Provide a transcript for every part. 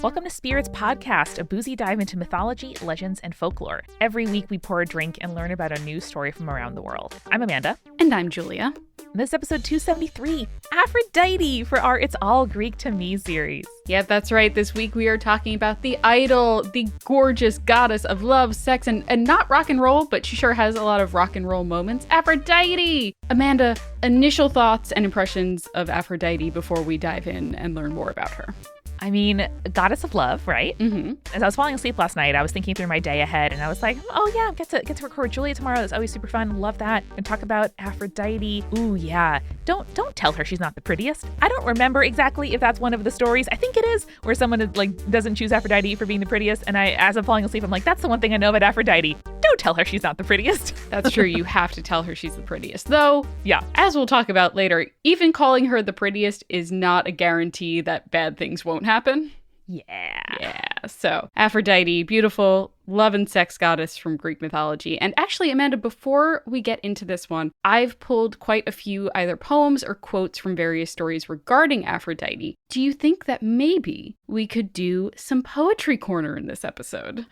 Welcome to Spirits Podcast, a boozy dive into mythology, legends, and folklore. Every week we pour a drink and learn about a new story from around the world. I'm Amanda. And I'm Julia. This is episode 273, Aphrodite, for our It's All Greek to Me series. Yep, that's right. This week we are talking about the idol, the gorgeous goddess of love, sex, and not rock and roll, but she sure has a lot of rock and roll moments, Aphrodite! Amanda, initial thoughts and impressions of Aphrodite before we dive in and learn more about her. I mean, goddess of love, right? Mm-hmm. As I was falling asleep last night, I was thinking through my day ahead, and I was like, oh yeah, get to record Julia tomorrow. That's always super fun. Love that. And talk about Aphrodite. Ooh, yeah. Don't tell her she's not the prettiest. I don't remember exactly if that's one of the stories. I think it is, where someone doesn't choose Aphrodite for being the prettiest. And as I'm falling asleep, I'm like, that's the one thing I know about Aphrodite. Don't tell her she's not the prettiest. That's true. You have to tell her she's the prettiest. Though, yeah, as we'll talk about later, even calling her the prettiest is not a guarantee that bad things won't happen. Yeah. So Aphrodite, beautiful love and sex goddess from Greek mythology. And actually, Amanda, before we get into this one, I've pulled quite a few either poems or quotes from various stories regarding Aphrodite. Do you think that maybe we could do some poetry corner in this episode?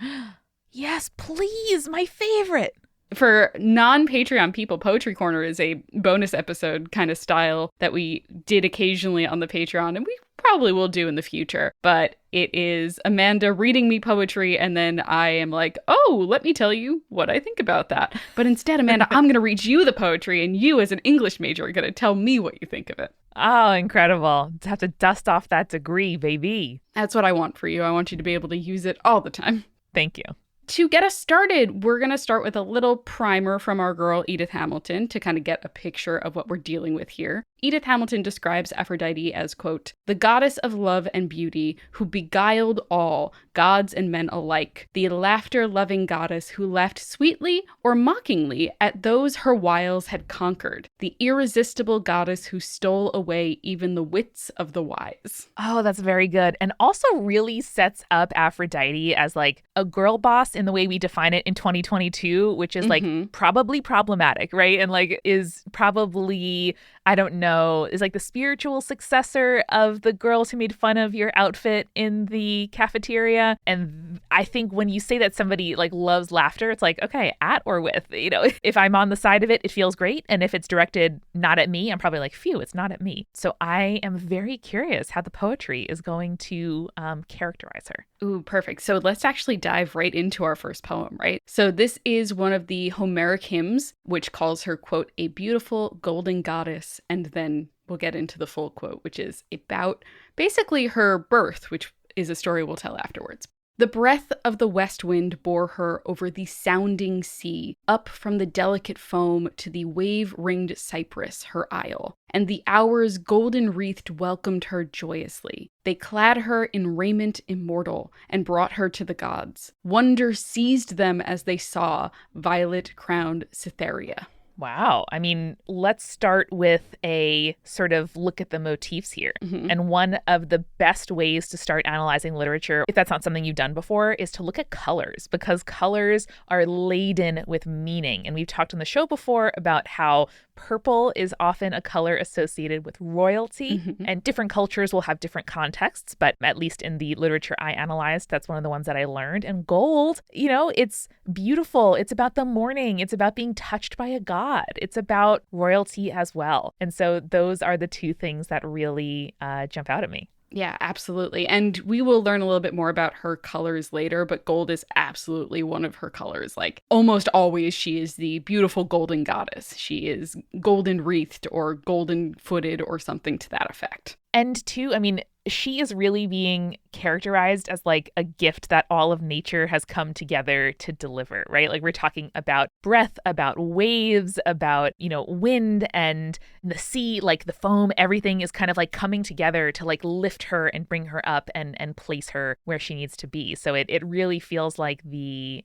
Yes, please. My favorite. For non-Patreon people, Poetry Corner is a bonus episode kind of style that we did occasionally on the Patreon, and we probably will do in the future. But it is Amanda reading me poetry, and then I am like, oh, let me tell you what I think about that. But instead, Amanda, I'm going to read you the poetry, and you as an English major are going to tell me what you think of it. Oh, incredible. To have to dust off that degree, baby. That's what I want for you. I want you to be able to use it all the time. Thank you. To get us started, we're going to start with a little primer from our girl Edith Hamilton to kind of get a picture of what we're dealing with here. Edith Hamilton describes Aphrodite as, quote, the goddess of love and beauty who beguiled all, gods and men alike, the laughter-loving goddess who laughed sweetly or mockingly at those her wiles had conquered, the irresistible goddess who stole away even the wits of the wise. Oh, that's very good. And also really sets up Aphrodite as like a girl boss in the way we define it in 2022, which is like probably problematic, right? And like is probably, I don't know, is like the spiritual successor of the girls who made fun of your outfit in the cafeteria. And I think when you say that somebody like loves laughter, it's like, okay, at or with, you know, if I'm on the side of it, it feels great. And if it's directed not at me, I'm probably like, phew, it's not at me. So I am very curious how the poetry is going to characterize her. Ooh, perfect. So let's actually dive right into our first poem, right? So this is one of the Homeric hymns, which calls her, quote, a beautiful golden goddess. And then we'll get into the full quote, which is about basically her birth, which is a story we'll tell afterwards. The breath of the west wind bore her over the sounding sea, up from the delicate foam to the wave-ringed cypress, her isle. And the hours golden-wreathed welcomed her joyously. They clad her in raiment immortal and brought her to the gods. Wonder seized them as they saw violet-crowned Cytherea. Wow. I mean, let's start with a sort of look at the motifs here. And one of the best ways to start analyzing literature, if that's not something you've done before, is to look at colors, because colors are laden with meaning. And we've talked on the show before about how purple is often a color associated with royalty, and different cultures will have different contexts, but at least in the literature I analyzed, that's one of the ones that I learned. And gold, you know, it's beautiful. It's about the morning. It's about being touched by a god. It's about royalty as well. And so those are the two things that really jump out at me. Yeah, absolutely. And we will learn a little bit more about her colors later, but gold is absolutely one of her colors. Like almost always, she is the beautiful golden goddess. She is golden wreathed or golden footed or something to that effect. And two, I mean, she is really being characterized as like a gift that all of nature has come together to deliver, right? Like we're talking about breath, about waves, about, you know, wind and the sea, like the foam, everything is kind of like coming together to like lift her and bring her up and place her where she needs to be. So it really feels like the,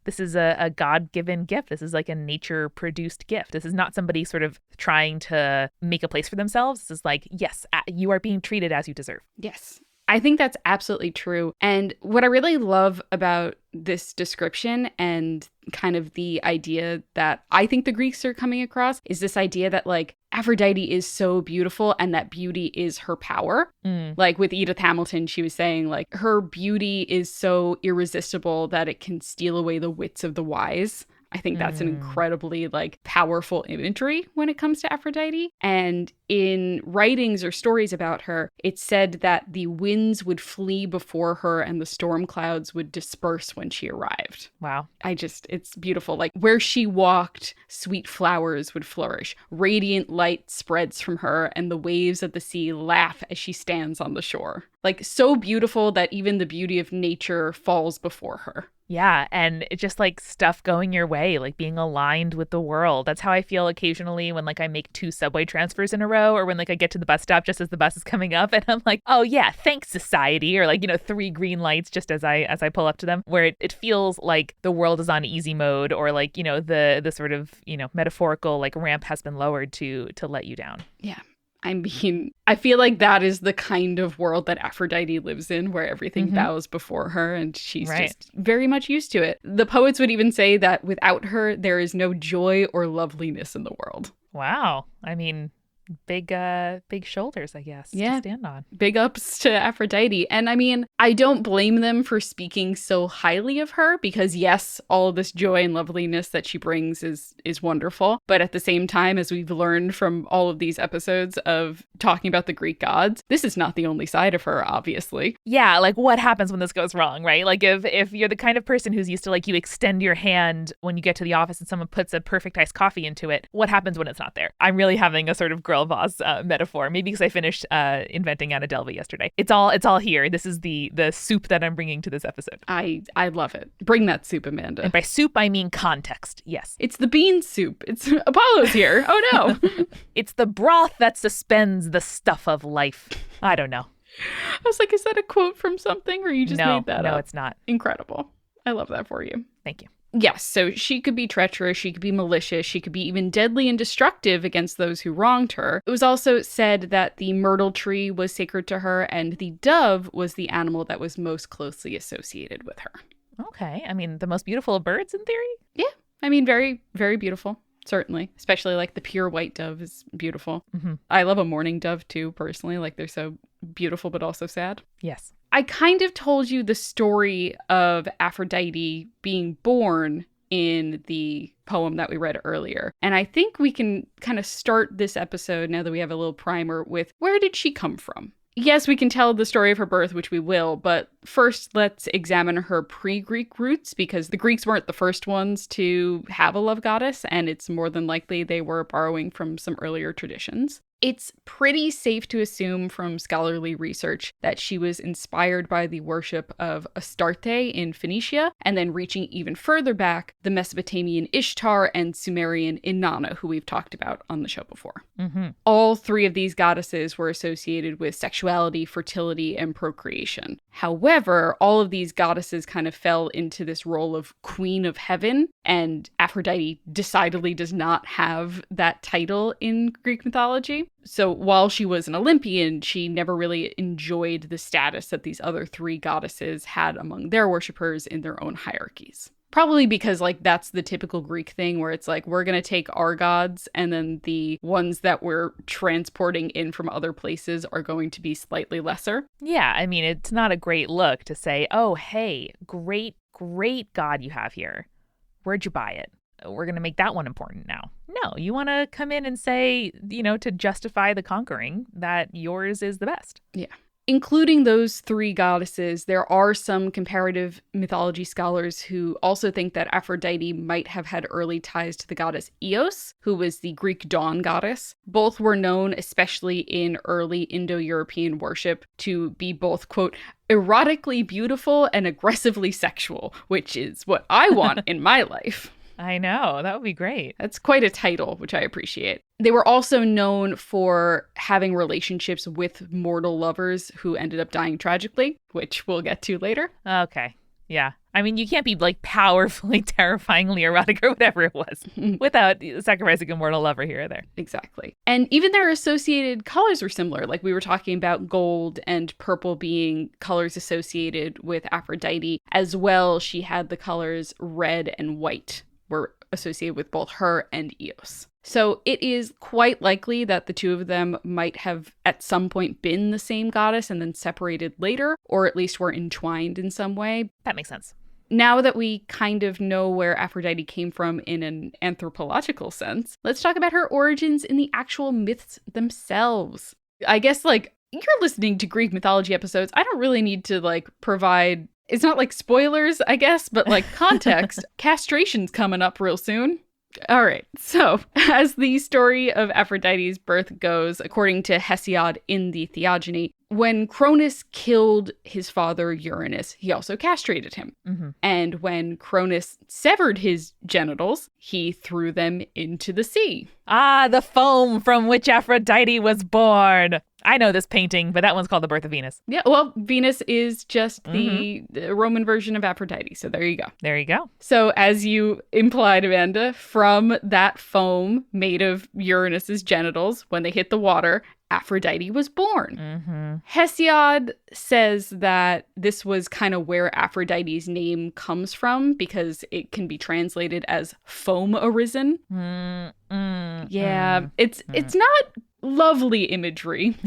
this is a God-given gift. This is like a nature-produced gift. This is not somebody sort of trying to make a place for themselves. This is like, yes, you are being treated as you deserve. Yes. I think that's absolutely true. And what I really love about this description and kind of the idea that I think the Greeks are coming across is this idea that like Aphrodite is so beautiful and that beauty is her power. Like with Edith Hamilton, she was saying like her beauty is so irresistible that it can steal away the wits of the wise. I think that's an incredibly like powerful imagery when it comes to Aphrodite. And in writings or stories about her, it's said that the winds would flee before her and the storm clouds would disperse when she arrived. Wow. It's beautiful. Like where she walked, sweet flowers would flourish. Radiant light spreads from her and the waves of the sea laugh as she stands on the shore. Like so beautiful that even the beauty of nature falls before her. Yeah, and it's just like stuff going your way, like being aligned with the world. That's how I feel occasionally when like I make 2 subway transfers in a row, or when like I get to the bus stop just as the bus is coming up and I'm like, oh yeah, thanks society, or like, 3 green lights just as I pull up to them, where it feels like the world is on easy mode, or like, the sort of, metaphorical like ramp has been lowered to let you down. Yeah. I mean, I feel like that is the kind of world that Aphrodite lives in, where everything bows before her and she's just very much used to it. The poets would even say that without her, there is no joy or loveliness in the world. Wow. I mean, big shoulders, I guess, to stand on. Big ups to Aphrodite. And I mean, I don't blame them for speaking so highly of her, because yes, all of this joy and loveliness that she brings is wonderful. But at the same time, as we've learned from all of these episodes of talking about the Greek gods, this is not the only side of her, obviously. Yeah, like what happens when this goes wrong, right? Like if you're the kind of person who's used to like you extend your hand when you get to the office and someone puts a perfect iced coffee into it, what happens when it's not there? I'm really having a sort of girl boss metaphor, maybe because I finished inventing Anna Delvey yesterday. It's all here. This is the soup that I'm bringing to this episode. I love it. Bring that soup, Amanda. And by soup, I mean context. Yes. It's the bean soup. It's Apollo's here. Oh no. It's the broth that suspends the stuff of life. I don't know. I was like, is that a quote from something, or you just made that up? No, it's not. Incredible. I love that for you. Thank you. Yes, so she could be treacherous, she could be malicious, she could be even deadly and destructive against those who wronged her. It was also said that the myrtle tree was sacred to her, and the dove was the animal that was most closely associated with her. Okay, I mean, the most beautiful of birds in theory? Yeah, I mean, very, very beautiful. Certainly. Especially like the pure white dove is beautiful. I love a mourning dove too, personally. Like they're so beautiful, but also sad. Yes. I kind of told you the story of Aphrodite being born in the poem that we read earlier. And I think we can kind of start this episode, now that we have a little primer, with where did she come from? Yes, we can tell the story of her birth, which we will, but first let's examine her pre-Greek roots, because the Greeks weren't the first ones to have a love goddess, and it's more than likely they were borrowing from some earlier traditions. It's pretty safe to assume from scholarly research that she was inspired by the worship of Astarte in Phoenicia, and then reaching even further back, the Mesopotamian Ishtar and Sumerian Inanna, who we've talked about on the show before. All 3 of these goddesses were associated with sexuality, fertility, and procreation. However, all of these goddesses kind of fell into this role of Queen of Heaven, and Aphrodite decidedly does not have that title in Greek mythology. So while she was an Olympian, she never really enjoyed the status that these other 3 goddesses had among their worshippers in their own hierarchies. Probably because like that's the typical Greek thing where it's like, we're going to take our gods and then the ones that we're transporting in from other places are going to be slightly lesser. Yeah, I mean, it's not a great look to say, oh, hey, great god you have here. Where'd you buy it? We're going to make that one important now. No, you want to come in and say, to justify the conquering, that yours is the best. Yeah. Including those 3 goddesses, there are some comparative mythology scholars who also think that Aphrodite might have had early ties to the goddess Eos, who was the Greek dawn goddess. Both were known, especially in early Indo-European worship, to be both, quote, erotically beautiful and aggressively sexual, which is what I want in my life. I know, that would be great. That's quite a title, which I appreciate. They were also known for having relationships with mortal lovers who ended up dying tragically, which we'll get to later. Okay. Yeah. I mean, you can't be like powerfully, terrifyingly erotic or whatever it was without sacrificing a mortal lover here or there. Exactly. And even their associated colors were similar. Like we were talking about gold and purple being colors associated with Aphrodite. As well, she had the colors red and white were associated with both her and Eos. So it is quite likely that the two of them might have at some point been the same goddess and then separated later, or at least were entwined in some way. That makes sense. Now that we kind of know where Aphrodite came from in an anthropological sense, let's talk about her origins in the actual myths themselves. I guess, like, you're listening to Greek mythology episodes. I don't really need to, like, provide, it's not like spoilers, I guess, but like context. Castration's coming up real soon. All right, so as the story of Aphrodite's birth goes, according to Hesiod in the Theogony, when Cronus killed his father Uranus, he also castrated him. Mm-hmm. And when Cronus severed his genitals, he threw them into the sea. Ah, the foam from which Aphrodite was born. I know this painting, but that one's called The Birth of Venus. Yeah, well, Venus is just the Roman version of Aphrodite, so there you go. There you go. So as you implied, Amanda, from that foam made of Uranus's genitals, when they hit the water, Aphrodite was born. Mm-hmm. Hesiod says that this was kind of where Aphrodite's name comes from because it can be translated as foam arisen. It's not lovely imagery,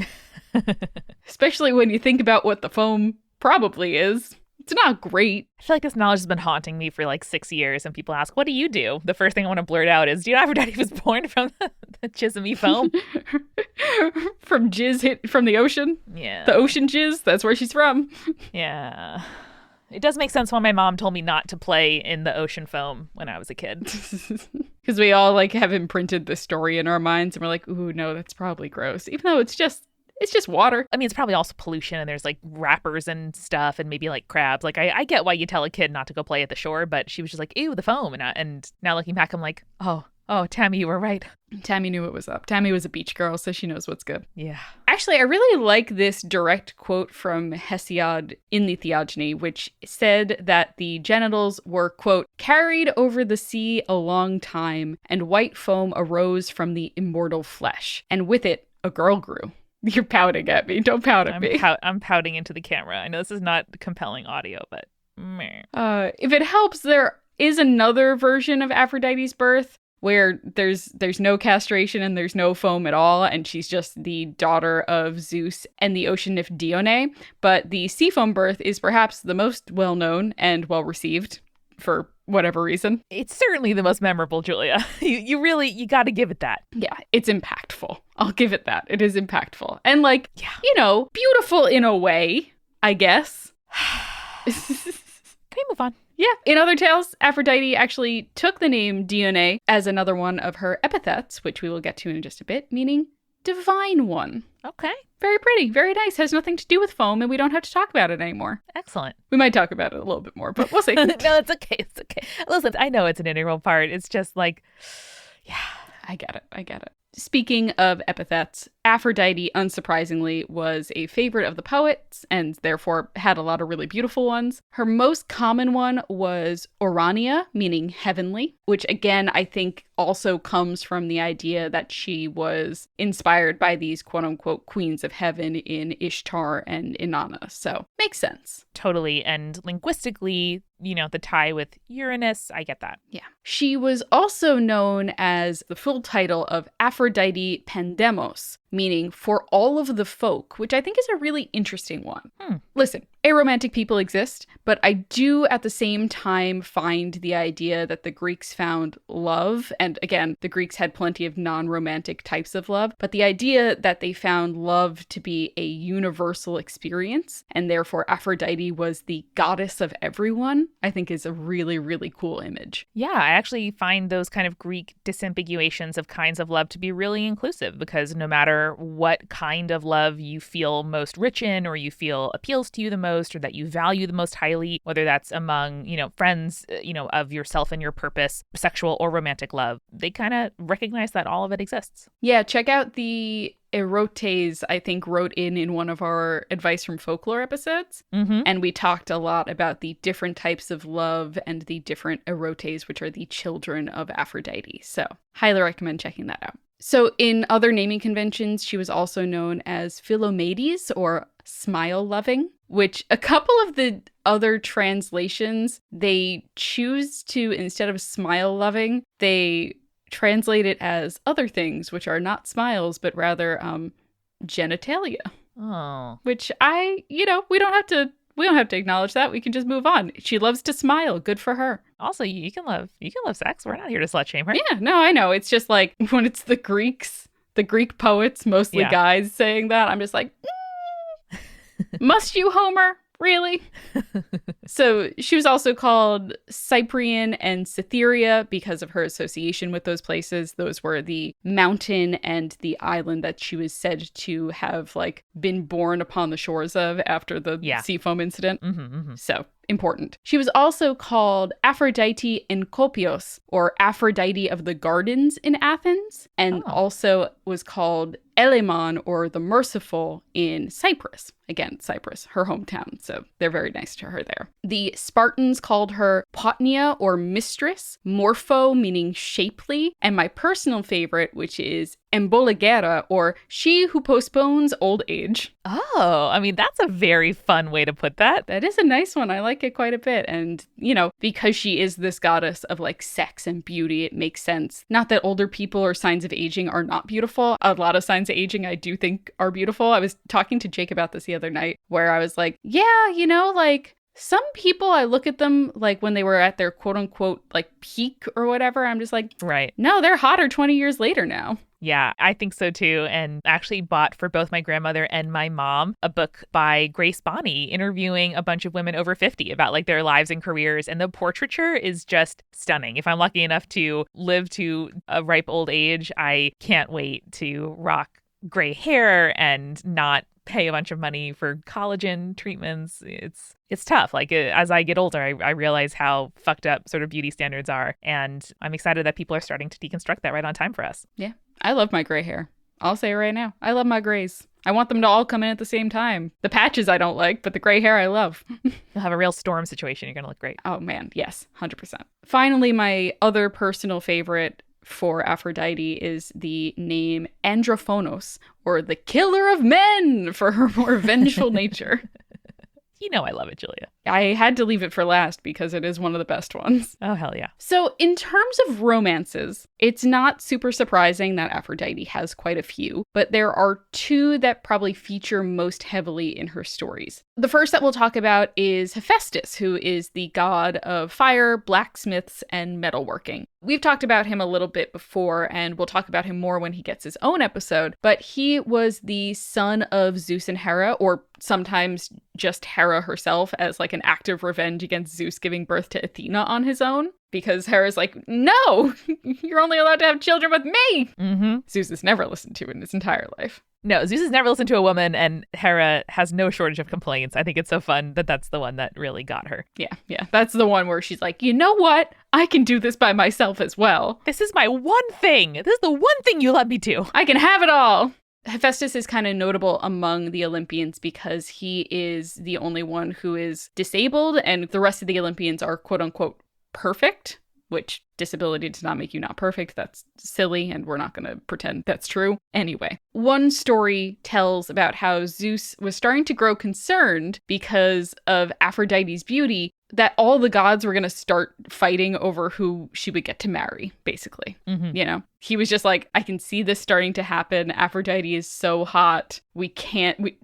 especially when you think about what the foam probably is. It's not great. I feel like this knowledge has been haunting me for like 6 years, and people ask, what do you do? The first thing I want to blurt out is, do you know Aphrodite was born from the jismy foam? From jizz hit from the ocean? Yeah. The ocean jizz, that's where she's from. Yeah. It does make sense why my mom told me not to play in the ocean foam when I was a kid. Because we all like have imprinted this story in our minds, and we're like, ooh, no, that's probably gross. Even though it's just water. I mean, it's probably also pollution, and there's like wrappers and stuff and maybe like crabs. Like I get why you tell a kid not to go play at the shore, but she was just like, ew, the foam. And now looking back, I'm like, oh, Tammy, you were right. Tammy knew what was up. Tammy was a beach girl, so she knows what's good. Yeah. Actually, I really like this direct quote from Hesiod in the Theogony, which said that the genitals were, quote, carried over the sea a long time, and white foam arose from the immortal flesh, and with it a girl grew. You're pouting at me. Don't pout at me. I'm pouting into the camera. I know this is not compelling audio, but meh. If it helps, there is another version of Aphrodite's birth where there's no castration and there's no foam at all, and she's just the daughter of Zeus and the ocean nymph Dione. But the sea foam birth is perhaps the most well-known and well-received for whatever reason. It's certainly the most memorable, Julia. You got to give it that. Yeah, it's impactful. I'll give it that. It is impactful. And like, beautiful in a way, I guess. Can we move on? Yeah. In other tales, Aphrodite actually took the name Dione as another one of her epithets, which we will get to in just a bit, meaning divine one. Okay. Very pretty, very nice. Has nothing to do with foam, and we don't have to talk about it anymore. Excellent. We might talk about it a little bit more, but we'll see. No, it's okay. It's okay. Listen, I know it's an integral part. It's just like, yeah. I get it. Speaking of epithets, Aphrodite, unsurprisingly, was a favorite of the poets and therefore had a lot of really beautiful ones. Her most common one was Orania, meaning heavenly, which again, I think also comes from the idea that she was inspired by these quote-unquote queens of heaven in Ishtar and Inanna. So, makes sense. Totally. And linguistically, the tie with Uranus, I get that. Yeah. She was also known as the full title of Aphrodite Pandemos, meaning for all of the folk, which I think is a really interesting one. Listen, aromantic people exist, but I do at the same time find the idea that the Greeks found love, and again, the Greeks had plenty of non-romantic types of love, but the idea that they found love to be a universal experience, and therefore Aphrodite was the goddess of everyone, I think is a really, really cool image. Yeah, I actually find those kind of Greek disambiguations of kinds of love to be really inclusive, because no matter what kind of love you feel most rich in or you feel appeals to you the most, most or that you value the most highly, whether that's among, friends, of yourself and your purpose, sexual or romantic love. They kind of recognize that all of it exists. Yeah, check out the erotes, I think, wrote in one of our Advice from Folklore episodes. Mm-hmm. And we talked a lot about the different types of love and the different erotes, which are the children of Aphrodite. So highly recommend checking that out. So in other naming conventions, she was also known as Philomades, or smile-loving, which a couple of the other translations, they choose to, instead of smile-loving, they translate it as other things, which are not smiles, but rather genitalia. Oh. Which we don't have to acknowledge that. We can just move on. She loves to smile. Good for her. Also, you can love sex. We're not here to slut shame her. Yeah, no, I know. It's just like when it's the Greek poets, mostly guys saying that, I'm just like, must you, Homer? Really? So she was also called Cyprian and Cytherea because of her association with those places. Those were the mountain and the island that she was said to have been born upon the shores of after the sea foam incident. Mm-hmm, mm-hmm. So important. She was also called Aphrodite Enkopios, or Aphrodite of the Gardens in Athens, and also was called Elamon, or the Merciful, in Cyprus. Again, Cyprus, her hometown, so they're very nice to her there. The Spartans called her Potnia, or Mistress, Morpho, meaning shapely, and my personal favorite, which is Emboligera, or she who postpones old age. Oh, I mean, that's a very fun way to put that. That is a nice one. I like it quite a bit. And, because she is this goddess of sex and beauty, it makes sense. Not that older people or signs of aging are not beautiful. A lot of signs of aging I do think are beautiful. I was talking to Jake about this the other night, where I was like, some people, I look at them when they were at their quote unquote peak or whatever. I'm just like, right. No, they're hotter 20 years later now. Yeah, I think so too. And actually bought for both my grandmother and my mom a book by Grace Bonney interviewing a bunch of women over 50 about their lives and careers. And the portraiture is just stunning. If I'm lucky enough to live to a ripe old age, I can't wait to rock gray hair and not pay a bunch of money for collagen treatments. It's tough. As I get older, I realize how fucked up sort of beauty standards are. And I'm excited that people are starting to deconstruct that right on time for us. Yeah. I love my gray hair. I'll say it right now. I love my grays. I want them to all come in at the same time. The patches I don't like, but the gray hair I love. You'll have a real storm situation. You're going to look great. Oh man, yes, 100%. Finally, my other personal favorite for Aphrodite is the name Androphonos, or the killer of men, for her more vengeful nature. I love it, Julia. I had to leave it for last because it is one of the best ones. Oh, hell yeah. So in terms of romances, it's not super surprising that Aphrodite has quite a few, but there are two that probably feature most heavily in her stories. The first that we'll talk about is Hephaestus, who is the god of fire, blacksmiths, and metalworking. We've talked about him a little bit before, and we'll talk about him more when he gets his own episode, but he was the son of Zeus and Hera, or sometimes just Hera herself, as an act of revenge against Zeus giving birth to Athena on his own. Because Hera's like, no, you're only allowed to have children with me. Mm-hmm. Zeus is never listened to in his entire life. No, Zeus has never listened to a woman, and Hera has no shortage of complaints. I think it's so fun that that's the one that really got her. Yeah. That's the one where she's like, you know what? I can do this by myself as well. This is my one thing. This is the one thing you let me do. I can have it all. Hephaestus is kind of notable among the Olympians because he is the only one who is disabled, and the rest of the Olympians are quote unquote perfect, which disability does not make you not perfect. That's silly, and we're not going to pretend that's true. Anyway, one story tells about how Zeus was starting to grow concerned because of Aphrodite's beauty, that all the gods were going to start fighting over who she would get to marry, basically. Mm-hmm. He was just like, I can see this starting to happen. Aphrodite is so hot.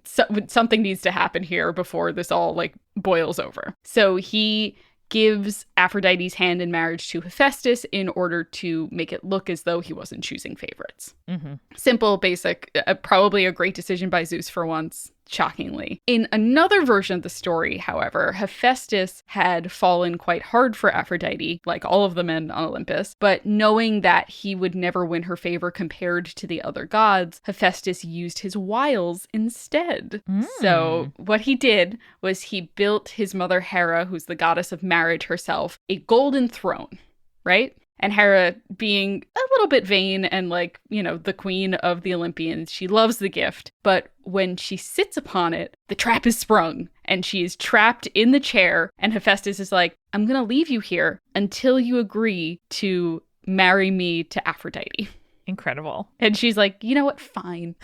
Something needs to happen here before this all boils over. So he gives Aphrodite's hand in marriage to Hephaestus in order to make it look as though he wasn't choosing favorites. Mm-hmm. Simple, basic, probably a great decision by Zeus for once. shockingly. In another version of the story, however, Hephaestus had fallen quite hard for Aphrodite, like all of the men on Olympus, but knowing that he would never win her favor compared to the other gods, Hephaestus used his wiles instead. So what he did was he built his mother Hera, who's the goddess of marriage herself, a golden throne, right? And Hera, being a little bit vain and like, you know, the queen of the Olympians, she loves the gift. But when she sits upon it, the trap is sprung and she is trapped in the chair. And Hephaestus is like, I'm going to leave you here until you agree to marry me to Aphrodite. Incredible. And she's like, you know what? Fine.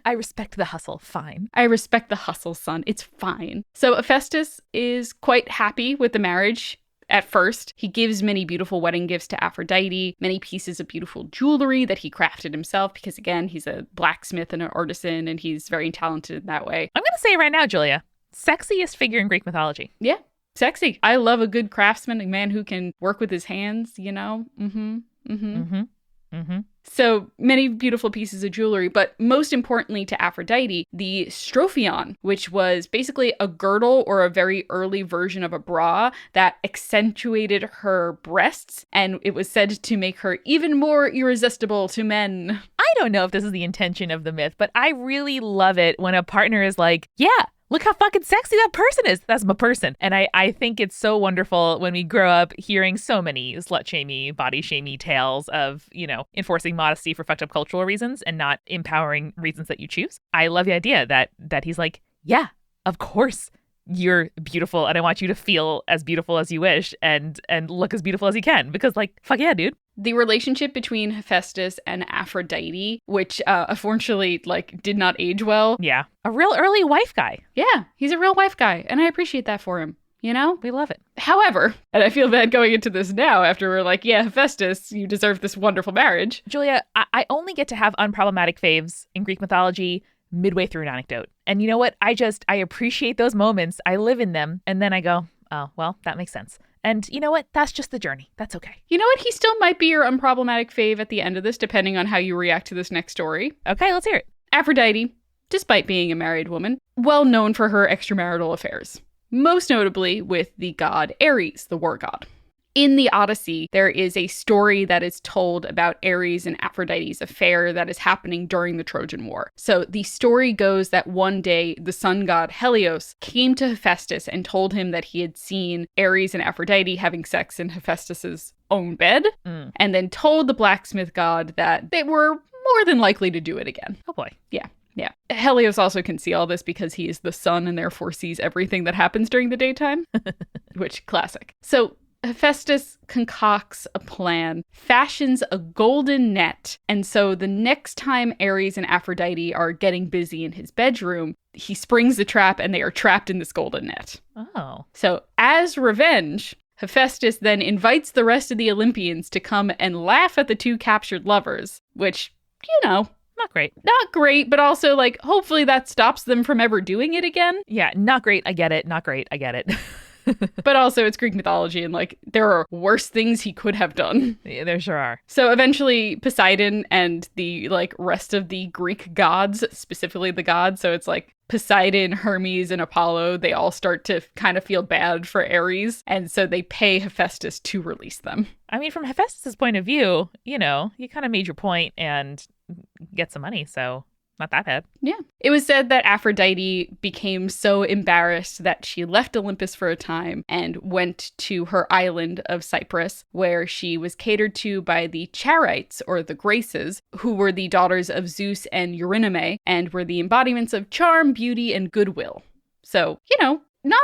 I respect the hustle. Fine. I respect the hustle, son. It's fine. So Hephaestus is quite happy with the marriage. At first, he gives many beautiful wedding gifts to Aphrodite, many pieces of beautiful jewelry that he crafted himself, because again, he's a blacksmith and an artisan, and he's very talented in that way. I'm going to say right now, Julia, sexiest figure in Greek mythology. Yeah, sexy. I love a good craftsman, a man who can work with his hands, you know? So many beautiful pieces of jewelry, but most importantly to Aphrodite, the Stropheon, which was basically a girdle or a very early version of a bra that accentuated her breasts, and it was said to make her even more irresistible to men. I don't know if this is the intention of the myth, but I really love it when a partner is like, yeah, look how fucking sexy that person is. That's my person. And I think it's so wonderful when we grow up hearing so many slut-shamey, body-shamey tales of, you know, enforcing modesty for fucked up cultural reasons and not empowering reasons that you choose. I love the idea that he's like, yeah, of course you're beautiful and I want you to feel as beautiful as you wish and look as beautiful as you can because, like, fuck yeah, dude. The relationship between Hephaestus and Aphrodite, which unfortunately, like, did not age well. Yeah. A real early wife guy. Yeah, he's a real wife guy, and I appreciate that for him. You know? We love it. However, and I feel bad going into this now after we're like, yeah, Hephaestus, you deserve this wonderful marriage. Julia, I only get to have unproblematic faves in Greek mythology midway through an anecdote. And you know what? I appreciate those moments. I live in them. And then I go, oh, well, that makes sense. And you know what? That's just the journey. That's okay. You know what? He still might be your unproblematic fave at the end of this, depending on how you react to this next story. Okay, let's hear it. Aphrodite, despite being a married woman, well known for her extramarital affairs, most notably with the god Ares, the war god. In the Odyssey, there is a story that is told about Ares and Aphrodite's affair that is happening during the Trojan War. So the story goes that one day, the sun god Helios came to Hephaestus and told him that he had seen Ares and Aphrodite having sex in Hephaestus's own bed, and then told the blacksmith god that they were more than likely to do it again. Oh boy. Yeah. Yeah. Helios also can see all this because he is the sun and therefore sees everything that happens during the daytime, which, classic. So Hephaestus concocts a plan, fashions a golden net, and so the next time Ares and Aphrodite are getting busy in his bedroom, he springs the trap and they are trapped in this golden net. Oh. So as revenge, Hephaestus then invites the rest of the Olympians to come and laugh at the two captured lovers, which, you know, not great. Not great, but also, like, hopefully that stops them from ever doing it again. Yeah, not great. I get it. Not great. I get it. But also it's Greek mythology and, like, there are worse things he could have done. Yeah, there sure are. So eventually Poseidon and the, like, rest of the Greek gods, specifically the gods, so it's like Poseidon, Hermes, and Apollo, they all start to kind of feel bad for Ares, and so they pay Hephaestus to release them. I mean, from Hephaestus' point of view, you know, you kind of made your point and get some money, so not that bad. Yeah. It was said that Aphrodite became so embarrassed that she left Olympus for a time and went to her island of Cyprus, where she was catered to by the Charites, or the Graces, who were the daughters of Zeus and Eurynome, and were the embodiments of charm, beauty, and goodwill. So, you know, not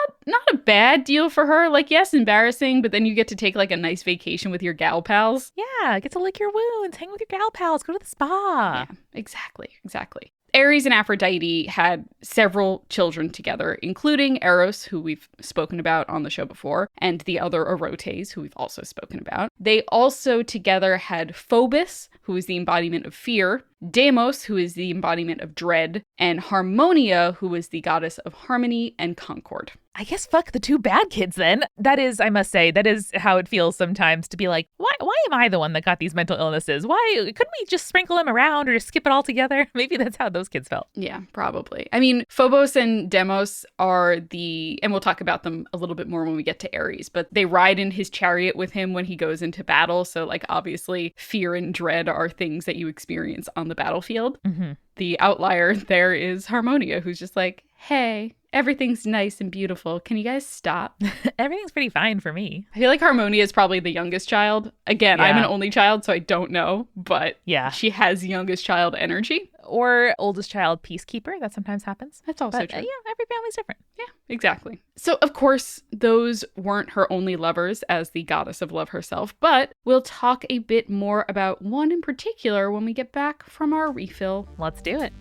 a bad deal for her. Like, yes, embarrassing, but then you get to take, like, a nice vacation with your gal pals. Yeah, get to lick your wounds, hang with your gal pals, go to the spa. Yeah, exactly. Ares and Aphrodite had several children together, including Eros, who we've spoken about on the show before, and the other Orotes, who we've also spoken about. They also together had Phobos, who is the embodiment of fear, Deimos, who is the embodiment of dread, and Harmonia, who is the goddess of harmony and concord. I guess fuck the two bad kids then. That is, I must say, that is how it feels sometimes to be like, why am I the one that got these mental illnesses? Why couldn't we just sprinkle them around or just skip it all together? Maybe that's how those kids felt. Yeah, probably. I mean, Phobos and Deimos are and we'll talk about them a little bit more when we get to Aries, but they ride in his chariot with him when he goes into battle. So like obviously fear and dread are things that you experience on the battlefield. Mm-hmm. The outlier there is Harmonia, who's just like, hey, everything's nice and beautiful. Can you guys stop? Everything's pretty fine for me. I feel like Harmonia is probably the youngest child. Again, I'm an only child, so I don't know, but she has youngest child energy. Or oldest child peacekeeper. That sometimes happens. That's also true. Yeah, every family's different. Yeah, exactly. So, of course, those weren't her only lovers as the goddess of love herself, but we'll talk a bit more about one in particular when we get back from our refill. Let's do it.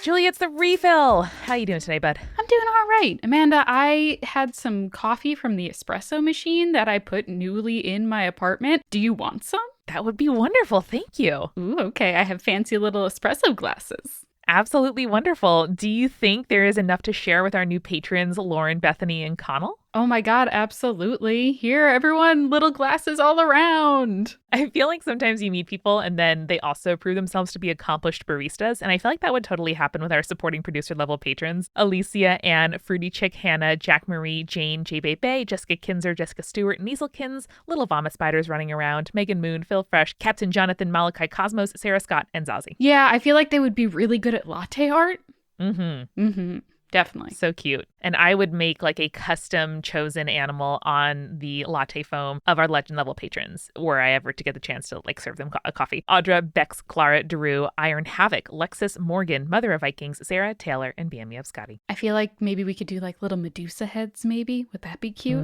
Julie, it's the refill. How you doing today, bud? I'm doing all right. Amanda, I had some coffee from the espresso machine that I put newly in my apartment. Do you want some? That would be wonderful. Thank you. Ooh, okay. I have fancy little espresso glasses. Absolutely wonderful. Do you think there is enough to share with our new patrons, Lauren, Bethany, and Connell? Oh my God, absolutely. Here, everyone, little glasses all around. I feel like sometimes you meet people and then they also prove themselves to be accomplished baristas. And I feel like that would totally happen with our supporting producer level patrons. Alicia, Ann, Fruity Chick, Hannah, Jack Marie, Jane, J. Bay, Jessica Kinzer, Jessica Stewart, Kins, Little Vomit Spiders running around, Megan Moon, Phil Fresh, Captain Jonathan, Malachi Cosmos, Sarah Scott, and Zazie. Yeah, I feel like they would be really good at latte art. Mm-hmm. Definitely. So cute. And I would make like a custom chosen animal on the latte foam of our legend level patrons were I ever to get the chance to like serve them a coffee. Audra, Bex, Clara, Daru, Iron Havoc, Lexus, Morgan, Mother of Vikings, Sarah, Taylor, and BME of Scotty. I feel like maybe we could do like little Medusa heads maybe. Would that be cute?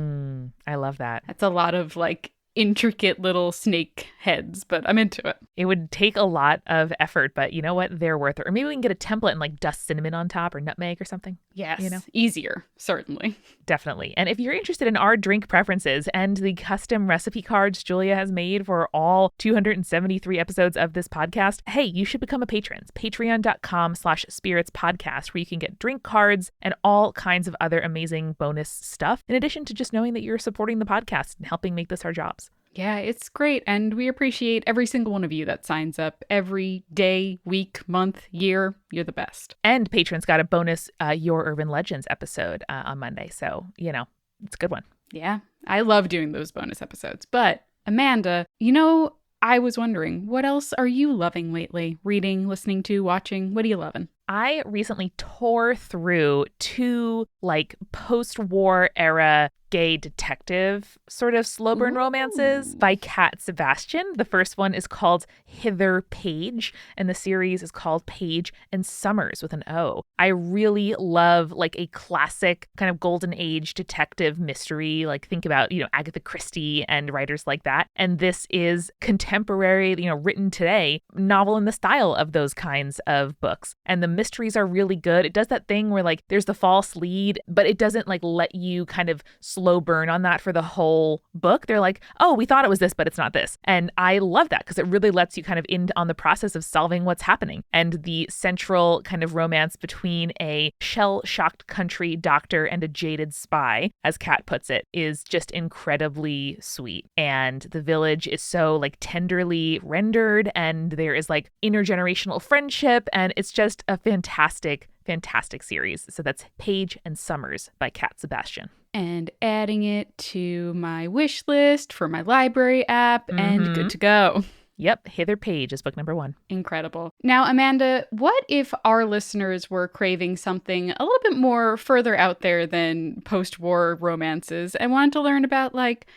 I love that. That's a lot of like intricate little snake heads, but I'm into it. It would take a lot of effort, but you know what? They're worth it. Or maybe we can get a template and like dust cinnamon on top or nutmeg or something. Yes. You know? Easier, certainly. Definitely. And if you're interested in our drink preferences and the custom recipe cards Julia has made for all 273 episodes of this podcast, hey, you should become a patron. It's patreon.com/spiritspodcast where you can get drink cards and all kinds of other amazing bonus stuff, in addition to just knowing that you're supporting the podcast and helping make this our jobs. Yeah, it's great. And we appreciate every single one of you that signs up every day, week, month, year. You're the best. And patrons got a bonus Your Urban Legends episode on Monday. So, you know, it's a good one. Yeah, I love doing those bonus episodes. But Amanda, I was wondering, what else are you loving lately? Reading, listening to, watching? What are you loving? I recently tore through 2 like post-war era gay detective sort of slow burn romances by Cat Sebastian. The first one is called Hither Page, and the series is called Page and Summers with an O. I really love like a classic kind of golden age detective mystery. Like think about, Agatha Christie and writers like that. And this is contemporary, written today, novel in the style of those kinds of books. And the mysteries are really good. It does that thing where like there's the false lead, but it doesn't like let you kind of slow burn on that for the whole book. They're like, oh, we thought it was this, but it's not this. And I love that because it really lets you kind of in on the process of solving what's happening. And the central kind of romance between a shell-shocked country doctor and a jaded spy, as Kat puts it, is just incredibly sweet. And the village is so like tenderly rendered, and there is like intergenerational friendship, and it's just a fantastic series. So that's Page and Summers by Cat Sebastian. And adding it to my wish list for my library app, and good to go. Yep, Hither Page is book number 1. Incredible. Now, Amanda, what if our listeners were craving something a little bit more further out there than post-war romances and wanted to learn about, like,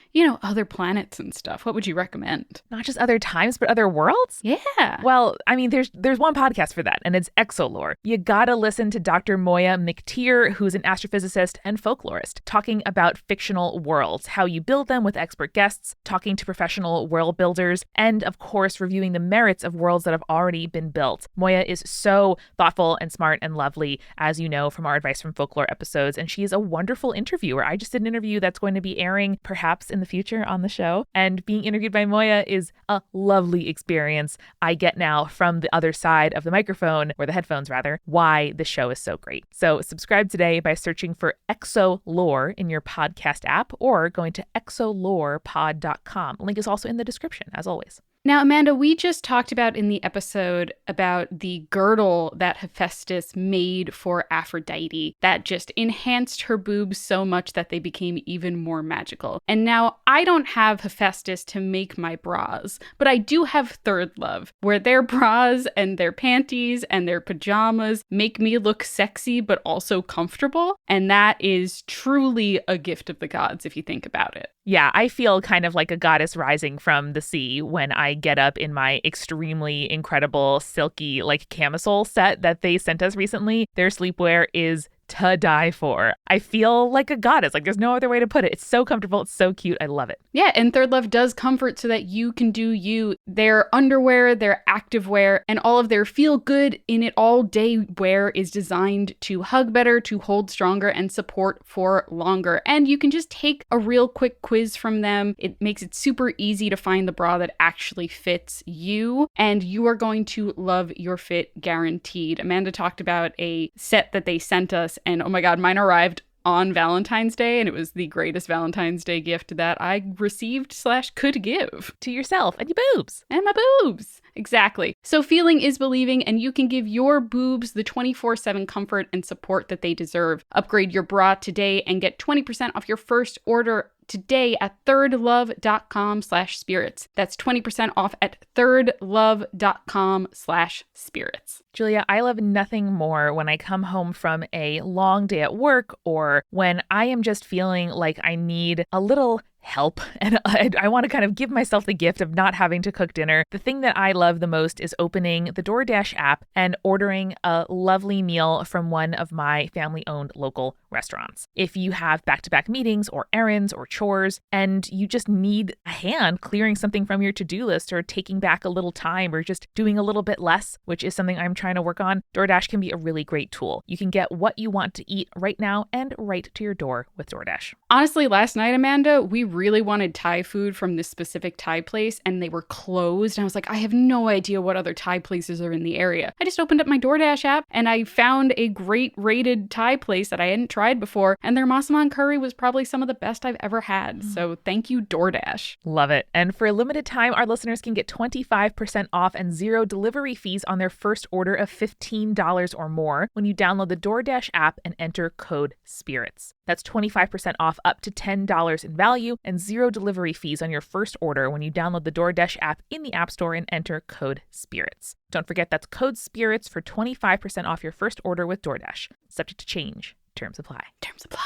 other planets and stuff? What would you recommend? Not just other times, but other worlds? Yeah. Well, I mean, there's one podcast for that, and it's Exolore. You gotta listen to Dr. Moiya McTier, who's an astrophysicist and folklorist, talking about fictional worlds, how you build them with expert guests, talking to professional world builders, and of course, reviewing the merits of worlds that have already been built. Moiya is so thoughtful and smart and lovely, as you know from our Advice from Folklore episodes, and she is a wonderful interviewer. I just did an interview that's going to be airing perhaps in the future on the show, and being interviewed by Moiya is a lovely experience. I get now from the other side of the microphone, or the headphones rather, why the show is so great. So subscribe today by searching for Exolore in your podcast app or going to exolorepod.com. Link is also in the description, as always. Now, Amanda, we just talked about in the episode about the girdle that Hephaestus made for Aphrodite that just enhanced her boobs so much that they became even more magical. And now I don't have Hephaestus to make my bras, but I do have Third Love, where their bras and their panties and their pajamas make me look sexy but also comfortable. And that is truly a gift of the gods if you think about it. Yeah, I feel kind of like a goddess rising from the sea when I get up in my extremely incredible silky camisole set that they sent us recently. Their sleepwear is to die for. I feel like a goddess. There's no other way to put it. It's so comfortable. It's so cute. I love it. Yeah, and Third Love does comfort so that you can do you. Their underwear, their activewear, and all of their feel good in it all day wear is designed to hug better, to hold stronger, and support for longer. And you can just take a real quick quiz from them. It makes it super easy to find the bra that actually fits you, and you are going to love your fit guaranteed. Amanda talked about a set that they sent us, and oh my God, mine arrived on Valentine's Day, and it was the greatest Valentine's Day gift that I received / could give. To yourself and your boobs. And my boobs. Exactly. So feeling is believing, and you can give your boobs the 24/7 comfort and support that they deserve. Upgrade your bra today and get 20% off your first order today at thirdlove.com/spirits. That's 20% off at thirdlove.com/spirits. Julia, I love nothing more when I come home from a long day at work or when I am just feeling like I need a little help and I want to kind of give myself the gift of not having to cook dinner. The thing that I love the most is opening the DoorDash app and ordering a lovely meal from one of my family-owned local restaurants. If you have back-to-back meetings or errands or chores and you just need a hand clearing something from your to-do list or taking back a little time or just doing a little bit less, which is something I'm trying to work on, DoorDash can be a really great tool. You can get what you want to eat right now and right to your door with DoorDash. Honestly, last night, Amanda, we really wanted Thai food from this specific Thai place and they were closed. And I was like, I have no idea what other Thai places are in the area. I just opened up my DoorDash app and I found a great rated Thai place that I hadn't tried before. And their massaman curry was probably some of the best I've ever had. So thank you, DoorDash. Love it. And for a limited time, our listeners can get 25% off and 0 delivery fees on their first order of $15 or more when you download the DoorDash app and enter code SPIRITS. That's 25% off up to $10 in value and 0 delivery fees on your first order when you download the DoorDash app in the App Store and enter code SPIRITS. Don't forget that's code SPIRITS for 25% off your first order with DoorDash. Subject to change. Terms apply. Terms apply.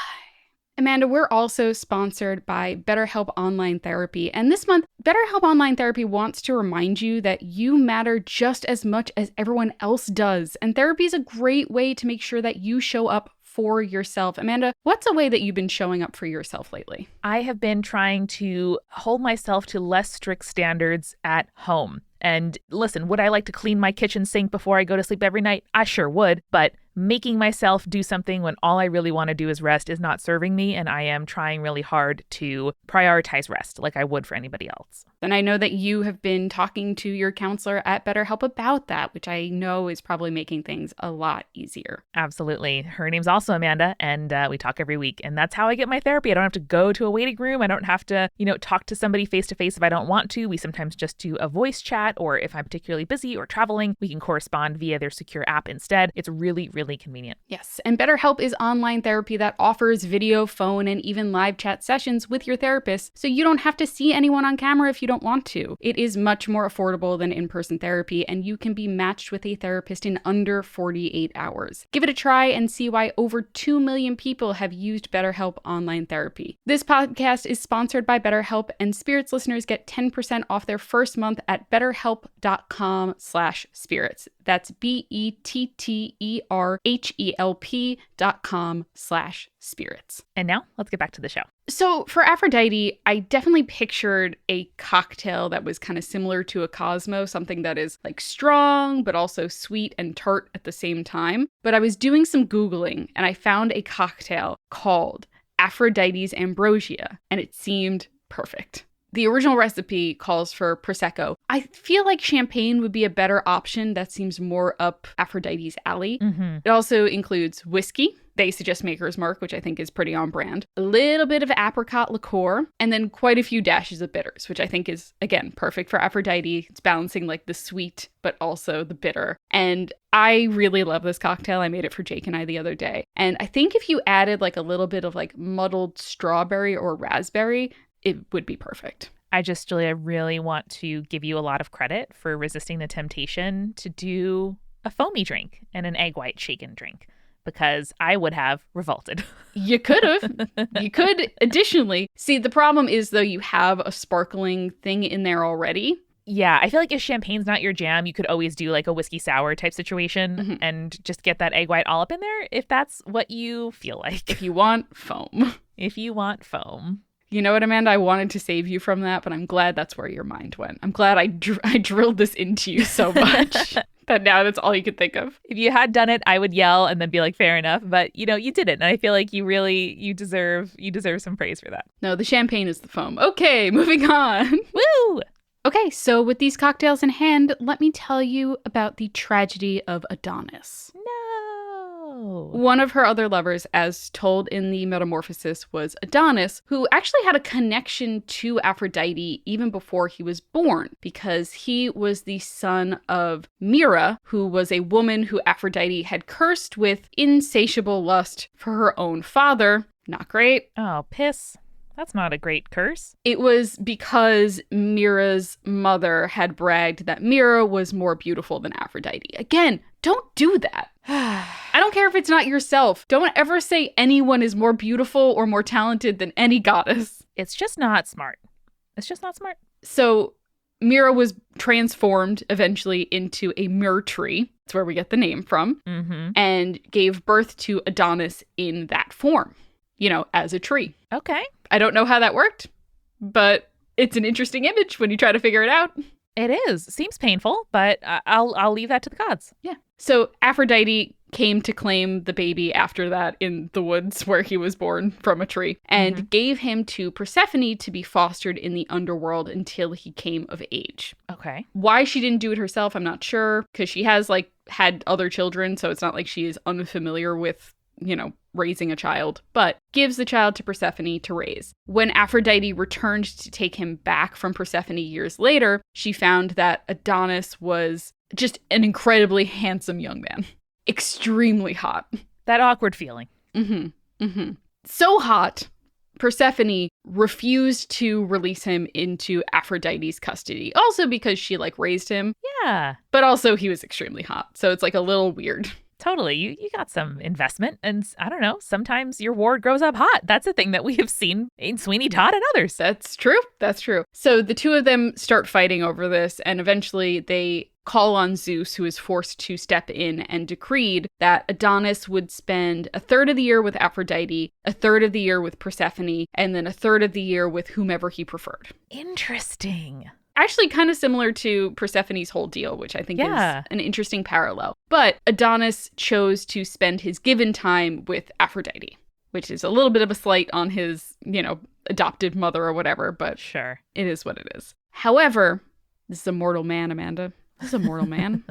Amanda, we're also sponsored by BetterHelp Online Therapy. And this month, BetterHelp Online Therapy wants to remind you that you matter just as much as everyone else does. And therapy is a great way to make sure that you show up for yourself. Amanda, what's a way that you've been showing up for yourself lately? I have been trying to hold myself to less strict standards at home. And listen, would I like to clean my kitchen sink before I go to sleep every night? I sure would, but making myself do something when all I really want to do is rest is not serving me, and I am trying really hard to prioritize rest like I would for anybody else. And I know that you have been talking to your counselor at BetterHelp about that, which I know is probably making things a lot easier. Absolutely. Her name's also Amanda, and we talk every week, and that's how I get my therapy. I don't have to go to a waiting room. I don't have to, talk to somebody face to face if I don't want to. We sometimes just do a voice chat, or if I'm particularly busy or traveling, we can correspond via their secure app instead. It's really, really convenient. Yes, and BetterHelp is online therapy that offers video, phone, and even live chat sessions with your therapist, so you don't have to see anyone on camera if you don't want to. It is much more affordable than in-person therapy, and you can be matched with a therapist in under 48 hours. Give it a try and see why over 2 million people have used BetterHelp online therapy. This podcast is sponsored by BetterHelp, and Spirits listeners get 10% off their first month at betterhelp.com/spirits. That's BETTERHELP.com/spirits. And now let's get back to the show. So for Aphrodite, I definitely pictured a cocktail that was kind of similar to a Cosmo, something that is like strong, but also sweet and tart at the same time. But I was doing some Googling and I found a cocktail called Aphrodite's Ambrosia, and it seemed perfect. The original recipe calls for Prosecco. I feel like champagne would be a better option. That seems more up Aphrodite's alley. Mm-hmm. It also includes whiskey. They suggest Maker's Mark, which I think is pretty on brand. A little bit of apricot liqueur, and then quite a few dashes of bitters, which I think is, again, perfect for Aphrodite. It's balancing like the sweet, but also the bitter. And I really love this cocktail. I made it for Jake and I the other day. And I think if you added like a little bit of like muddled strawberry or raspberry, it would be perfect. Julia, really want to give you a lot of credit for resisting the temptation to do a foamy drink and an egg white shaken drink, because I would have revolted. You could have. You could additionally. See, the problem is, though, you have a sparkling thing in there already. Yeah, I feel like if champagne's not your jam, you could always do like a whiskey sour type situation and just get that egg white all up in there if that's what you feel like. If you want foam. If you want foam. You know what, Amanda? I wanted to save you from that, but I'm glad that's where your mind went. I'm glad I drilled this into you so much that now that's all you could think of. If you had done it, I would yell and then be like, fair enough. But, you didn't. And I feel like you deserve some praise for that. No, the champagne is the foam. Okay, moving on. Woo! Okay, so with these cocktails in hand, let me tell you about the tragedy of Adonis. No. One of her other lovers, as told in the Metamorphosis, was Adonis, who actually had a connection to Aphrodite even before he was born, because he was the son of Mira, who was a woman who Aphrodite had cursed with insatiable lust for her own father. Not great. Oh, piss. That's not a great curse. It was because Mira's mother had bragged that Mira was more beautiful than Aphrodite. Again, don't do that. I don't care if it's not yourself. Don't ever say anyone is more beautiful or more talented than any goddess. It's just not smart. So Mira was transformed eventually into a myrrh tree. That's where we get the name from. And gave birth to Adonis in that form, as a tree. Okay. I don't know how that worked, but it's an interesting image when you try to figure it out. It is. Seems painful, but I'll leave that to the gods. Yeah. So Aphrodite came to claim the baby after that in the woods where he was born from a tree and gave him to Persephone to be fostered in the underworld until he came of age. Okay. Why she didn't do it herself, I'm not sure, because she has had other children, so it's not like she is unfamiliar with raising a child, but gives the child to Persephone to raise. When Aphrodite returned to take him back from Persephone years later, she found that Adonis was just an incredibly handsome young man. Extremely hot. That awkward feeling. So hot, Persephone refused to release him into Aphrodite's custody. Also because she raised him. Yeah. But also he was extremely hot. So it's a little weird. Totally. You got some investment. And I don't know, sometimes your ward grows up hot. That's a thing that we have seen in Sweeney Todd and others. That's true. So the two of them start fighting over this, and eventually they call on Zeus, who is forced to step in and decreed that Adonis would spend a third of the year with Aphrodite, a third of the year with Persephone, and then a third of the year with whomever he preferred. Interesting. Actually kind of similar to Persephone's whole deal, which I think is an interesting parallel. But Adonis chose to spend his given time with Aphrodite, which is a little bit of a slight on his, adopted mother or whatever, but sure, it is what it is. However, this is a mortal man, Amanda. This is a mortal man.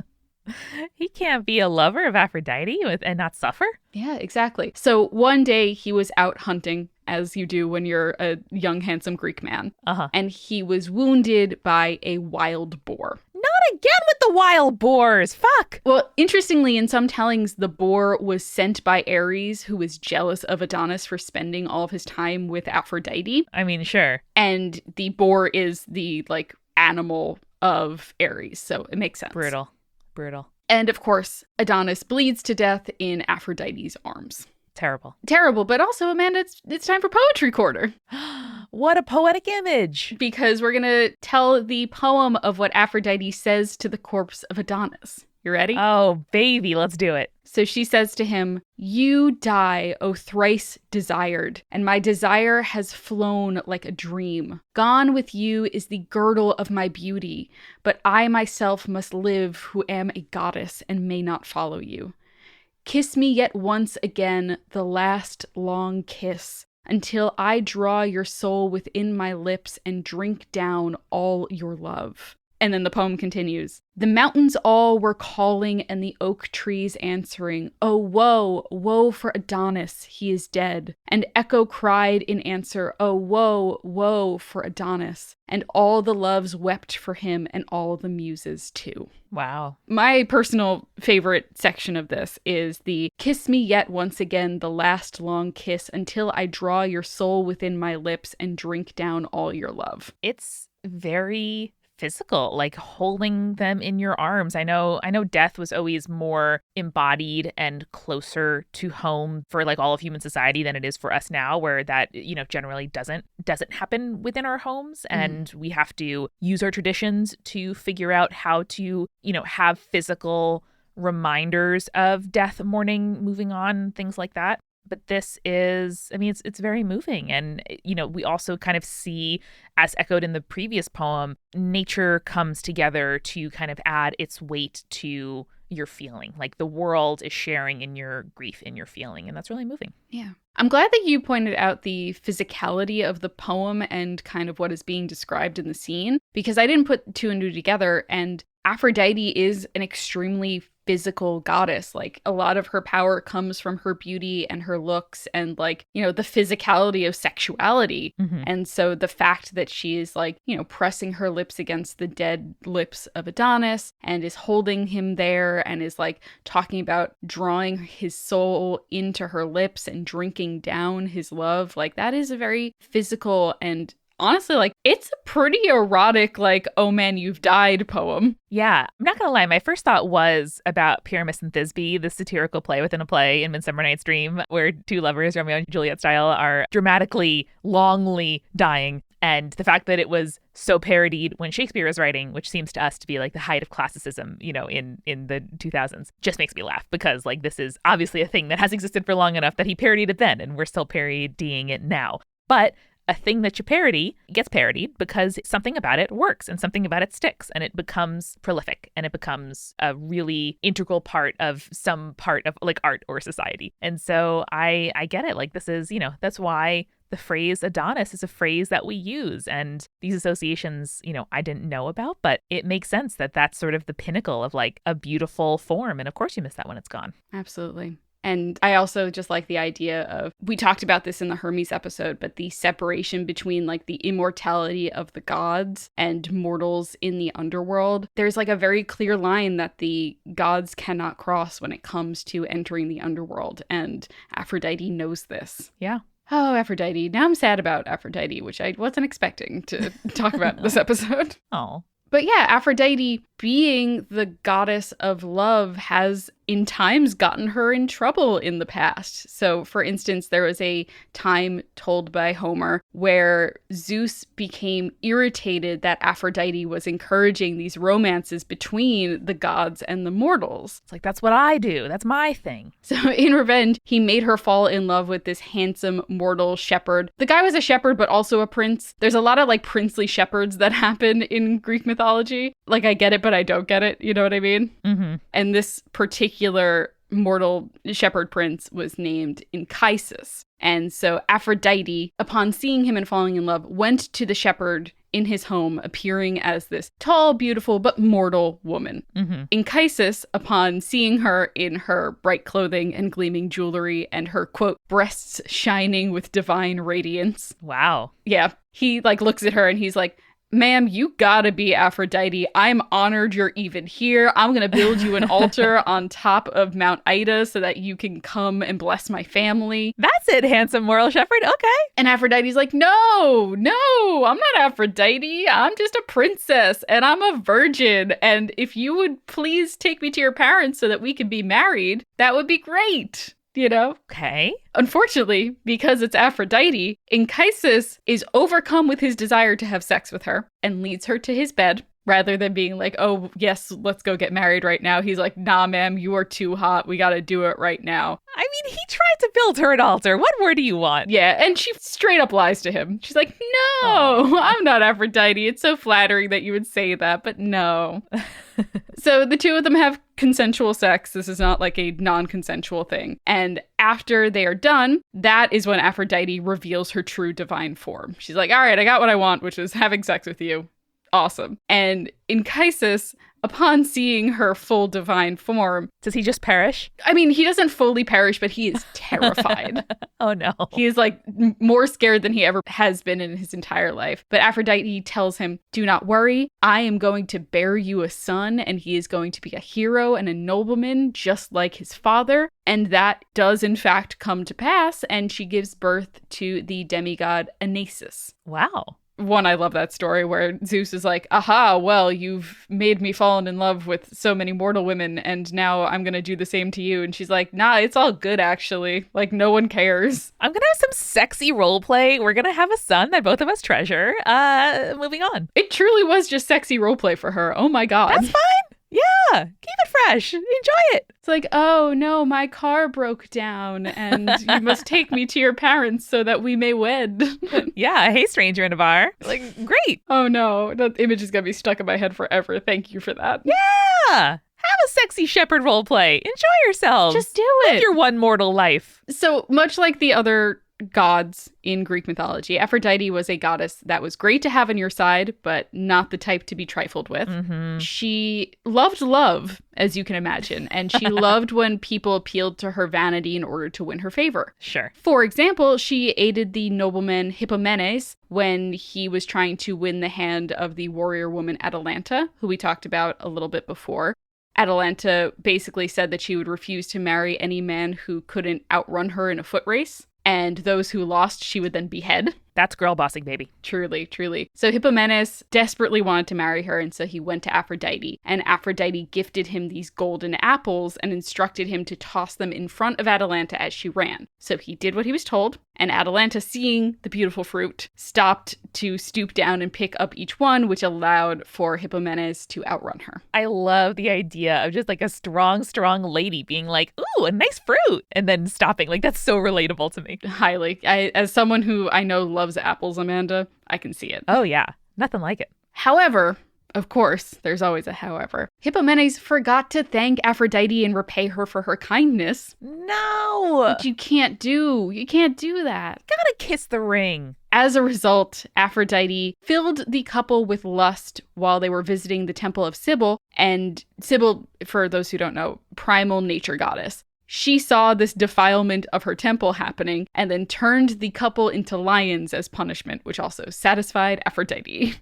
He can't be a lover of Aphrodite and not suffer. Yeah, exactly. So one day he was out hunting, as you do when you're a young, handsome Greek man. And he was wounded by a wild boar. Not again with the wild boars. Fuck. Well, interestingly, in some tellings, the boar was sent by Ares, who was jealous of Adonis for spending all of his time with Aphrodite. I mean, sure. And the boar is the, animal of Ares, so it makes sense. Brutal. And of course, Adonis bleeds to death in Aphrodite's arms. Terrible, but also, Amanda, it's time for Poetry Quarter. What a poetic image. Because we're going to tell the poem of what Aphrodite says to the corpse of Adonis. You ready? Oh, baby, let's do it. So she says to him, "You die, O thrice desired, and my desire has flown like a dream. Gone with you is the girdle of my beauty, but I myself must live who am a goddess and may not follow you. Kiss me yet once again, the last long kiss, until I draw your soul within my lips and drink down all your love." And then the poem continues. "The mountains all were calling and the oak trees answering, 'Oh, woe, woe for Adonis, he is dead.' And echo cried in answer, 'Oh, woe, woe for Adonis.' And all the loves wept for him and all the muses too." Wow. My personal favorite section of this is the "Kiss me yet once again, the last long kiss, until I draw your soul within my lips and drink down all your love." It's very physical, like holding them in your arms. I know death was always more embodied and closer to home for like all of human society than it is for us now, where that, generally doesn't happen within our homes. And we have to use our traditions to figure out how to, have physical reminders of death, mourning, moving on, things like that. But this is, it's very moving. And, we also kind of see, as echoed in the previous poem, nature comes together to kind of add its weight to your feeling. Like the world is sharing in your grief, in your feeling. And that's really moving. Yeah. I'm glad that you pointed out the physicality of the poem and kind of what is being described in the scene, because I didn't put two and two together. And Aphrodite is an extremely physical goddess. Like a lot of her power comes from her beauty and her looks and like, the physicality of sexuality. And so the fact that she is like, pressing her lips against the dead lips of Adonis and is holding him there and is like talking about drawing his soul into her lips and drinking down his love, like that is a very physical and honestly, like, it's a pretty erotic, like, oh man, you've died poem. Yeah, I'm not going to lie. My first thought was about Pyramus and Thisbe, the satirical play within a play in Midsummer Night's Dream, where two lovers, Romeo and Juliet style, are dramatically, longly dying. And the fact that it was so parodied when Shakespeare was writing, which seems to us to be like the height of classicism, in the 2000s, just makes me laugh because like this is obviously a thing that has existed for long enough that he parodied it then, and we're still parodying it now. But a thing that you parody gets parodied because something about it works and something about it sticks and it becomes prolific and it becomes a really integral part of some part of like art or society. And so I get it. Like this is, that's why the phrase Adonis is a phrase that we use. And these associations, I didn't know about, but it makes sense that that's sort of the pinnacle of like a beautiful form. And of course you miss that when it's gone. Absolutely. And I also just like the idea of, we talked about this in the Hermes episode, but the separation between like the immortality of the gods and mortals in the underworld. There's like a very clear line that the gods cannot cross when it comes to entering the underworld. And Aphrodite knows this. Yeah. Oh, Aphrodite. Now I'm sad about Aphrodite, which I wasn't expecting to talk about this episode. Oh. But yeah, Aphrodite, being the goddess of love, has in times gotten her in trouble in the past. So, for instance, there was a time told by Homer where Zeus became irritated that Aphrodite was encouraging these romances between the gods and the mortals. It's like, that's what I do. That's my thing. So, in revenge, he made her fall in love with this handsome mortal shepherd. The guy was a shepherd, but also a prince. There's a lot of like princely shepherds that happen in Greek mythology. Like, I get it, but I don't get it. You know what I mean? Mm-hmm. And this particular mortal shepherd prince was named Anchises. And so Aphrodite, upon seeing him and falling in love, went to the shepherd in his home, appearing as this tall, beautiful, but mortal woman. Mm-hmm. Anchises, upon seeing her in her bright clothing and gleaming jewelry and her, quote, breasts shining with divine radiance. Wow. Yeah. He like looks at her and he's like, "Ma'am, you gotta be Aphrodite. I'm honored you're even here. I'm gonna build you an altar on top of Mount Ida so that you can come and bless my family." That's it, handsome moral shepherd. Okay. And Aphrodite's like, no, I'm not Aphrodite. I'm just a princess and I'm a virgin. And if you would please take me to your parents so that we can be married, that would be great. Okay. Unfortunately, because it's Aphrodite, Anchises is overcome with his desire to have sex with her and leads her to his bed, Rather than being like, oh, yes, let's go get married right now. He's like, nah, ma'am, you are too hot. We got to do it right now. I mean, he tried to build her an altar. What more do you want? Yeah, and she straight up lies to him. She's like, no, I'm not Aphrodite. It's so flattering that you would say that, but no. So the two of them have consensual sex. This is not like a non-consensual thing. And after they are done, that is when Aphrodite reveals her true divine form. She's like, all right, I got what I want, which is having sex with you. Awesome. And Anchises, upon seeing her full divine form... Does he just perish? I mean, he doesn't fully perish, but he is terrified. Oh, no. He is like more scared than he ever has been in his entire life. But Aphrodite tells him, do not worry. I am going to bear you a son, and he is going to be a hero and a nobleman, just like his father. And that does, in fact, come to pass. And she gives birth to the demigod Anasis. Wow. One, I love that story where Zeus is like, aha, well, you've made me fall in love with so many mortal women, and now I'm going to do the same to you. And she's like, nah, it's all good, actually. Like, no one cares. I'm going to have some sexy role play. We're going to have a son that both of us treasure. Moving on. It truly was just sexy role play for her. Oh my God. That's fine. Yeah, keep it fresh. Enjoy it. It's like, oh no, my car broke down and you must take me to your parents so that we may wed. Yeah, hey, stranger in a bar. Like, great. Oh no, that image is going to be stuck in my head forever. Thank you for that. Yeah. Have a sexy shepherd role play. Enjoy yourselves. Just do it. Live your one mortal life. So much like the other gods in Greek mythology, Aphrodite was a goddess that was great to have on your side, but not the type to be trifled with. Mm-hmm. She loved love, as you can imagine, and she loved when people appealed to her vanity in order to win her favor. Sure. For example, she aided the nobleman Hippomenes when he was trying to win the hand of the warrior woman Atalanta, who we talked about a little bit before. Atalanta basically said that she would refuse to marry any man who couldn't outrun her in a foot race. And those who lost, she would then behead. That's girl bossing, baby. Truly, truly. So Hippomenes desperately wanted to marry her, and so he went to Aphrodite. And Aphrodite gifted him these golden apples and instructed him to toss them in front of Atalanta as she ran. So he did what he was told, and Atalanta, seeing the beautiful fruit, stopped to stoop down and pick up each one, which allowed for Hippomenes to outrun her. I love the idea of just like a strong, strong lady being like, ooh, a nice fruit, and then stopping. Like, that's so relatable to me. Highly. As someone who I know loves apples, Amanda, I can see it. Oh, yeah. Nothing like it. However, of course, there's always a however. Hippomenes forgot to thank Aphrodite and repay her for her kindness. No! Which you can't do. You can't do that. Gotta kiss the ring. As a result, Aphrodite filled the couple with lust while they were visiting the temple of Cybele. And Cybele, for those who don't know, primal nature goddess. She saw this defilement of her temple happening and then turned the couple into lions as punishment, which also satisfied Aphrodite.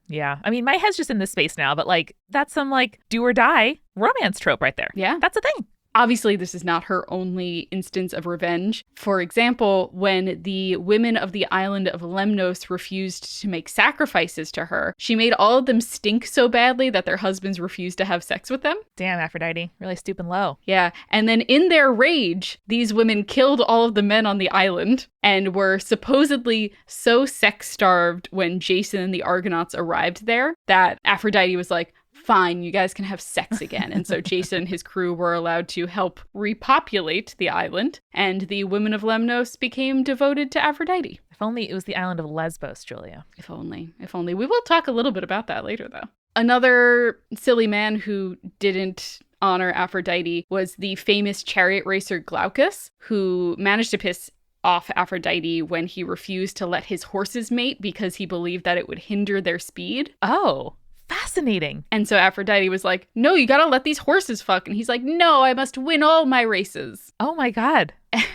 Yeah. I mean, my head's just in this space now, but like, that's some like do or die romance trope right there. Yeah. That's a thing. Obviously, this is not her only instance of revenge. For example, when the women of the island of Lemnos refused to make sacrifices to her, she made all of them stink so badly that their husbands refused to have sex with them. Damn, Aphrodite. Really stooping low. Yeah. And then in their rage, these women killed all of the men on the island and were supposedly so sex-starved when Jason and the Argonauts arrived there that Aphrodite was like, fine, you guys can have sex again. And so Jason and his crew were allowed to help repopulate the island, and the women of Lemnos became devoted to Aphrodite. If only it was the island of Lesbos, Julia. If only. If only. We will talk a little bit about that later, though. Another silly man who didn't honor Aphrodite was the famous chariot racer Glaucus, who managed to piss off Aphrodite when he refused to let his horses mate because he believed that it would hinder their speed. Oh. Fascinating. And so Aphrodite was like, no, you gotta let these horses fuck. And he's like, no, I must win all my races. Oh my God.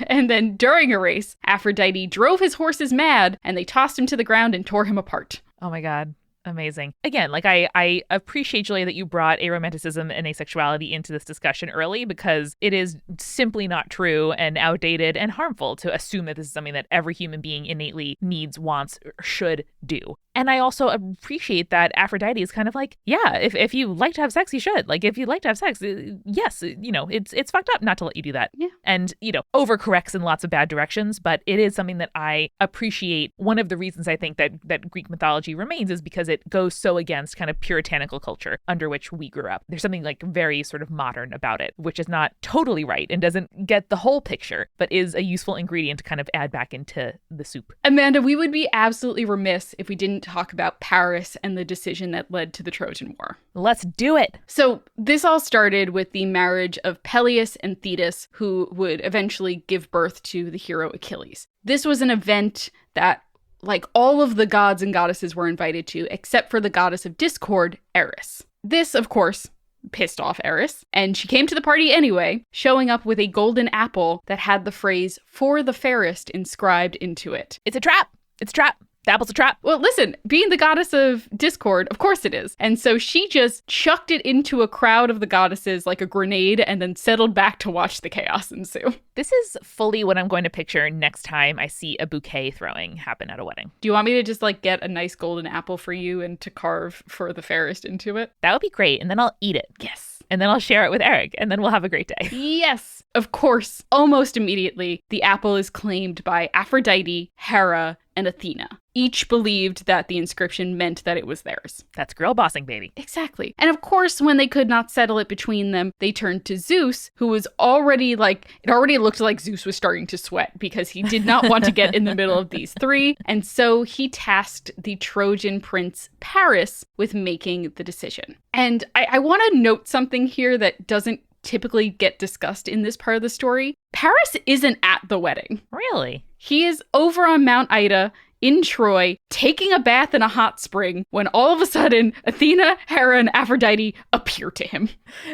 And then during a race, Aphrodite drove his horses mad and they tossed him to the ground and tore him apart. Oh my God. Amazing. Again, like I appreciate, Julia, that you brought aromanticism and asexuality into this discussion early, because it is simply not true and outdated and harmful to assume that this is something that every human being innately needs, wants, or should do. And I also appreciate that Aphrodite is kind of like, yeah, if you like to have sex, you should. Like, if you like to have sex, yes, you know, it's fucked up not to let you do that. Yeah. And, you know, overcorrects in lots of bad directions, but it is something that I appreciate. One of the reasons I think that Greek mythology remains is because it goes so against kind of puritanical culture under which we grew up. There's something like very sort of modern about it, which is not totally right and doesn't get the whole picture, but is a useful ingredient to kind of add back into the soup. Amanda, we would be absolutely remiss if we didn't talk about Paris and the decision that led to the Trojan War. Let's do it. So this all started with the marriage of Peleus and Thetis, who would eventually give birth to the hero Achilles. This was an event that, like, all of the gods and goddesses were invited to, except for the goddess of discord, Eris. This, of course, pissed off Eris, and she came to the party anyway, showing up with a golden apple that had the phrase, "for the fairest," inscribed into it. It's a trap. It's a trap. The apple's a trap. Well, listen, being the goddess of discord, of course it is. And so she just chucked it into a crowd of the goddesses like a grenade and then settled back to watch the chaos ensue. This is fully what I'm going to picture next time I see a bouquet throwing happen at a wedding. Do you want me to just like get a nice golden apple for you and to carve "for the fairest" into it? That would be great. And then I'll eat it. Yes. And then I'll share it with Eric, and then we'll have a great day. Yes. Of course, almost immediately, the apple is claimed by Aphrodite, Hera, and Athena. Each believed that the inscription meant that it was theirs. That's girl bossing, baby. Exactly. And of course, when they could not settle it between them, they turned to Zeus, who was already like, it already looked like Zeus was starting to sweat because he did not want to get in the middle of these three. And so he tasked the Trojan prince Paris with making the decision. And I want to note something here that doesn't typically get discussed in this part of the story. Paris isn't at the wedding. Really? He is over on Mount Ida in Troy, taking a bath in a hot spring, when all of a sudden Athena, Hera, and Aphrodite appear to him.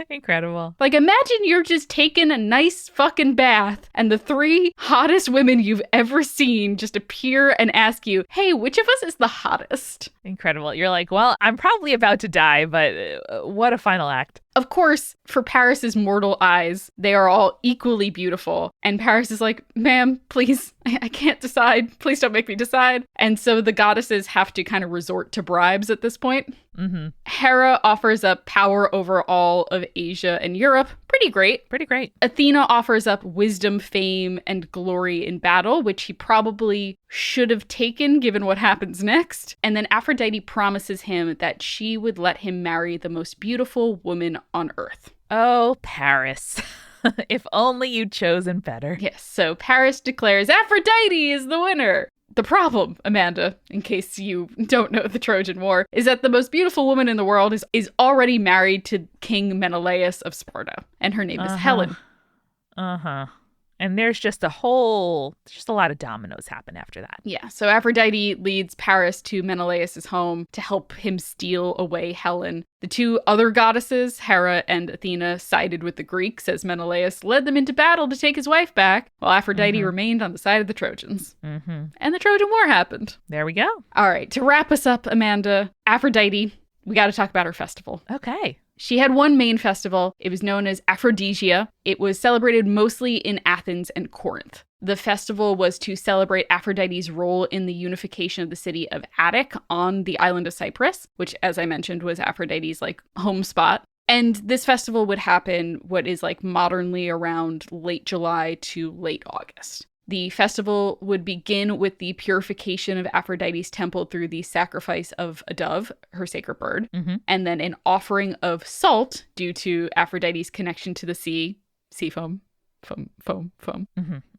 Incredible. Like, imagine you're just taking a nice fucking bath and the three hottest women you've ever seen just appear and ask you, "Hey, which of us is the hottest?" Incredible. You're like, well, I'm probably about to die, but what a final act. Of course, for Paris's mortal eyes, they are all equally beautiful. And Paris is like, "Ma'am, please, I can't decide. Please don't make me decide." And so the goddesses have to kind of resort to bribes at this point. Mm-hmm. Hera offers up power over all of Asia and Europe. Pretty great. Pretty great. Athena offers up wisdom, fame, and glory in battle, which he probably should have taken given what happens next. And then Aphrodite promises him that she would let him marry the most beautiful woman on earth. Oh, Paris. If only you'd chosen better. Yes, so Paris declares Aphrodite is the winner. The problem, Amanda, in case you don't know the Trojan War, is that the most beautiful woman in the world is already married to King Menelaus of Sparta, and her name is Helen. And there's just a lot of dominoes happen after that. Yeah, so Aphrodite leads Paris to Menelaus' home to help him steal away Helen. The two other goddesses, Hera and Athena, sided with the Greeks as Menelaus led them into battle to take his wife back, while Aphrodite remained on the side of the Trojans. And the Trojan War happened. There we go. All right, to wrap us up, Amanda, Aphrodite, we got to talk about her festival. Okay. She had one main festival. It was known as Aphrodisia. It was celebrated mostly in Athens and Corinth. The festival was to celebrate Aphrodite's role in the unification of the city of Attic on the island of Cyprus, which, as I mentioned, was Aphrodite's like home spot. And this festival would happen what is like modernly around late July to late August. The festival would begin with the purification of Aphrodite's temple through the sacrifice of a dove, her sacred bird, and then an offering of salt due to Aphrodite's connection to the sea foam,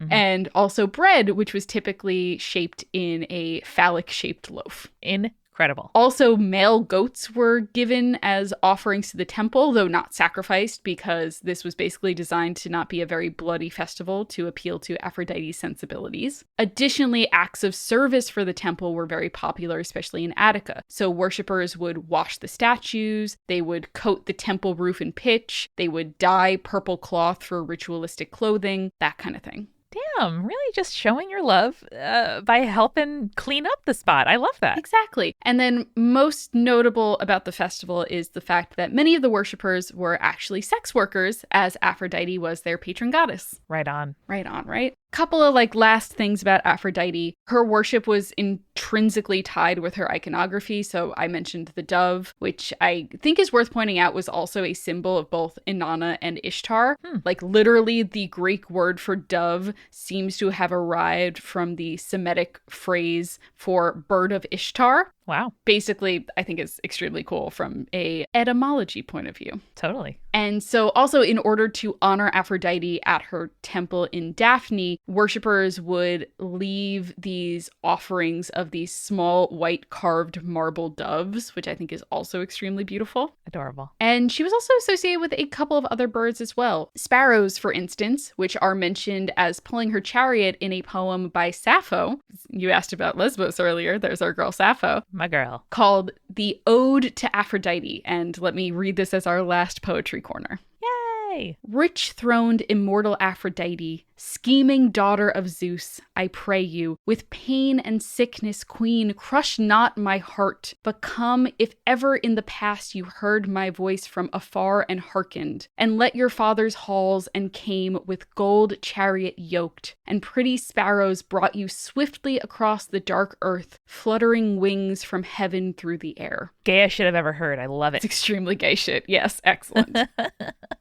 and also bread, which was typically shaped in a phallic-shaped loaf. Incredible. Also, male goats were given as offerings to the temple, though not sacrificed, because this was basically designed to not be a very bloody festival to appeal to Aphrodite's sensibilities. Additionally, acts of service for the temple were very popular, especially in Attica. So worshippers would wash the statues, they would coat the temple roof in pitch, they would dye purple cloth for ritualistic clothing, that kind of thing. Damn, really just showing your love by helping clean up the spot. I love that. Exactly. And then most notable about the festival is the fact that many of the worshippers were actually sex workers, as Aphrodite was their patron goddess. Right on. Right on, right? Couple of like last things about Aphrodite. Her worship was intrinsically tied with her iconography. So I mentioned the dove, which I think is worth pointing out was also a symbol of both Inanna and Ishtar. Like literally the Greek word for dove seems to have arrived from the Semitic phrase for bird of Ishtar. Wow. Basically, I think it's extremely cool from a etymology point of view. Totally. And so also in order to honor Aphrodite at her temple in Daphne, worshippers would leave these offerings of these small white carved marble doves, which I think is also extremely beautiful. Adorable. And she was also associated with a couple of other birds as well. Sparrows, for instance, which are mentioned as pulling her chariot in a poem by Sappho. You asked about Lesbos earlier. There's our girl Sappho. My girl. Called The Ode to Aphrodite. And let me read this as our last poetry corner. Yay! Rich-throned immortal Aphrodite, scheming daughter of Zeus, I pray you, with pain and sickness queen, crush not my heart, but come if ever in the past you heard my voice from afar and hearkened, and let your father's halls and came with gold chariot yoked, and pretty sparrows brought you swiftly across the dark earth, fluttering wings from heaven through the air. Gayest shit I've ever heard. I love it. It's extremely gay shit. Yes, excellent.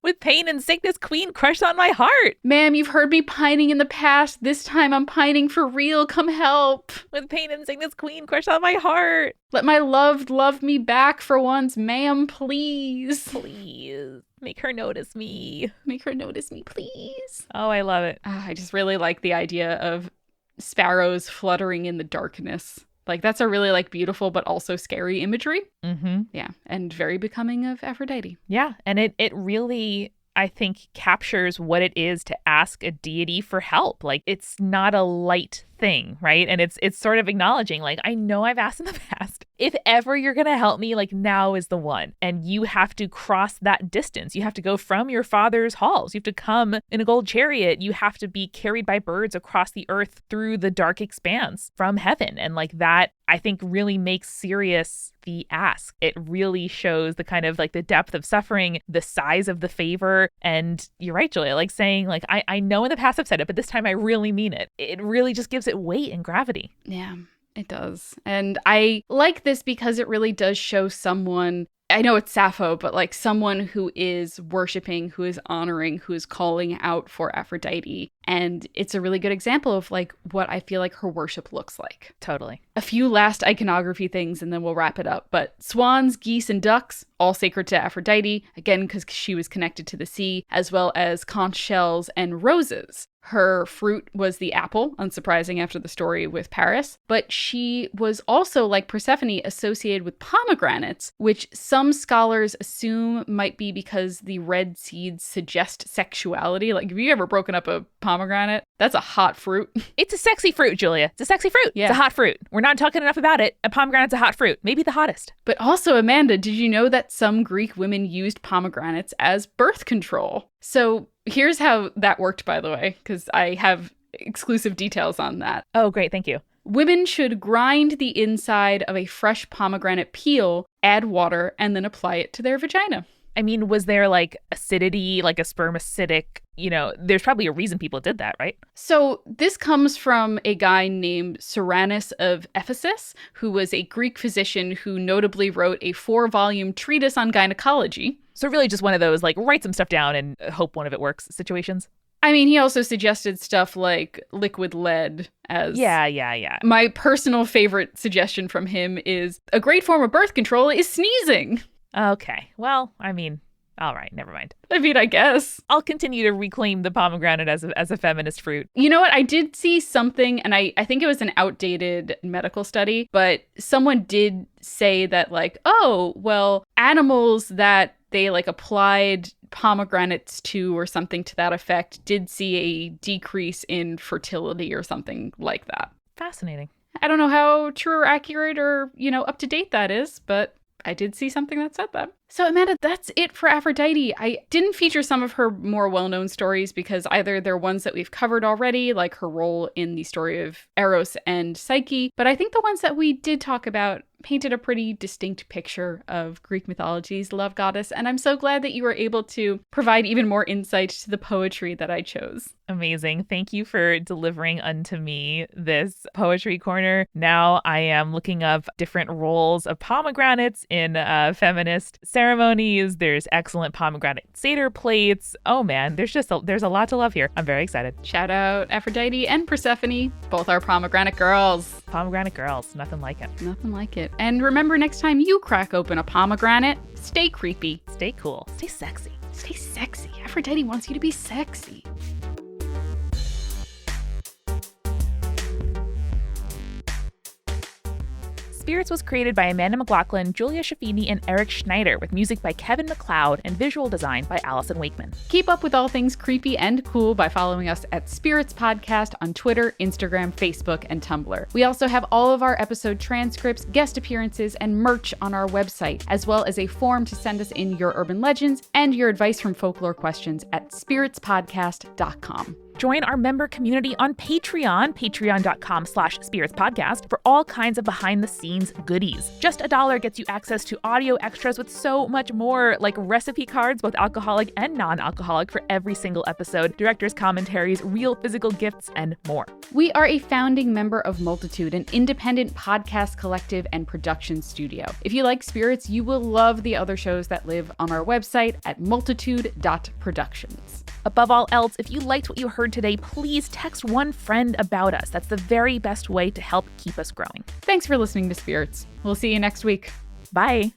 With pain and sickness, queen crushed on my heart. Ma'am, you've heard me pining in the past. This time I'm pining for real. Come help. With pain and sickness, queen crushed on my heart. Let my loved love me back for once, ma'am, please. Please. Make her notice me. Make her notice me, please. Oh, I love it. I just really like the idea of sparrows fluttering in the darkness. Like, that's a really, like, beautiful but also scary imagery. Mm-hmm. Yeah, and very becoming of Aphrodite. Yeah, and it really, I think, captures what it is to ask a deity for help. Like, it's not a light thing, right? And it's sort of acknowledging, like, I know I've asked in the past. If ever you're going to help me, like, now is the one. And you have to cross that distance. You have to go from your father's halls. You have to come in a gold chariot. You have to be carried by birds across the earth through the dark expanse from heaven. And like that, I think, really makes serious the ask. It really shows the kind of like the depth of suffering, the size of the favor. And you're right, Julia, like saying, like, I know in the past I've said it, but this time I really mean it. It really just gives it weight and gravity. Yeah. It does. And I like this because it really does show someone, I know it's Sappho, but like someone who is worshiping, who is honoring, who is calling out for Aphrodite. And it's a really good example of like what I feel like her worship looks like. Totally. A few last iconography things and then we'll wrap it up. But swans, geese, and ducks, all sacred to Aphrodite, again, because she was connected to the sea, as well as conch shells and roses. Her fruit was the apple, unsurprising after the story with Paris, but she was also, like Persephone, associated with pomegranates, which some scholars assume might be because the red seeds suggest sexuality. Like, have you ever broken up a pomegranate? That's a hot fruit. It's a sexy fruit, Julia. It's a sexy fruit. Yeah. It's a hot fruit. We're not talking enough about it. A pomegranate's a hot fruit. Maybe the hottest. But also, Amanda, did you know that some Greek women used pomegranates as birth control? So here's how that worked, by the way, because I have exclusive details on that. Oh, great. Thank you. Women should grind the inside of a fresh pomegranate peel, add water, and then apply it to their vagina. I mean, was there like acidity, like a spermacidic, there's probably a reason people did that, right? So this comes from a guy named Cyrannus of Ephesus, who was a Greek physician who notably wrote a 4-volume treatise on gynecology. So really just one of those, like, write some stuff down and hope one of it works situations. I mean, he also suggested stuff like liquid lead as... Yeah. My personal favorite suggestion from him is a great form of birth control is sneezing. Okay. Well, I mean, all right, never mind. I mean, I guess. I'll continue to reclaim the pomegranate as a feminist fruit. You know what? I did see something, and I think it was an outdated medical study, but someone did say that, like, oh, well, animals that they, like, applied pomegranates to or something to that effect did see a decrease in fertility or something like that. Fascinating. I don't know how true or accurate or, up to date that is, but I did see something that said that. So, Amanda, that's it for Aphrodite. I didn't feature some of her more well-known stories because either they're ones that we've covered already, like her role in the story of Eros and Psyche, but I think the ones that we did talk about painted a pretty distinct picture of Greek mythology's love goddess, and I'm so glad that you were able to provide even more insight to the poetry that I chose. Amazing. Thank you for delivering unto me this poetry corner. Now I am looking up different roles of pomegranates in feminist ceremonies. There's excellent pomegranate Seder plates. Oh man, there's a lot to love here. I'm very excited. Shout out Aphrodite and Persephone. Both are pomegranate girls. Pomegranate girls. Nothing like it. Nothing like it. it. And remember, next time you crack open a pomegranate, stay creepy. Stay cool. Stay sexy. Stay sexy. Aphrodite wants you to be sexy. Spirits was created by Amanda McLaughlin, Julia Schaffini, and Eric Schneider, with music by Kevin MacLeod and visual design by Allison Wakeman. Keep up with all things creepy and cool by following us at Spirits Podcast on Twitter, Instagram, Facebook, and Tumblr. We also have all of our episode transcripts, guest appearances, and merch on our website, as well as a form to send us in your urban legends and your advice from folklore questions at spiritspodcast.com. Join our member community on Patreon, patreon.com/spiritspodcast, for all kinds of behind-the-scenes goodies. Just $1 gets you access to audio extras with so much more, like recipe cards, both alcoholic and non-alcoholic, for every single episode, director's commentaries, real physical gifts, and more. We are a founding member of Multitude, an independent podcast collective and production studio. If you like spirits, you will love the other shows that live on our website at multitude.productions. Above all else, if you liked what you heard today, please text one friend about us. That's the very best way to help keep us growing. Thanks for listening to Spirits. We'll see you next week. Bye.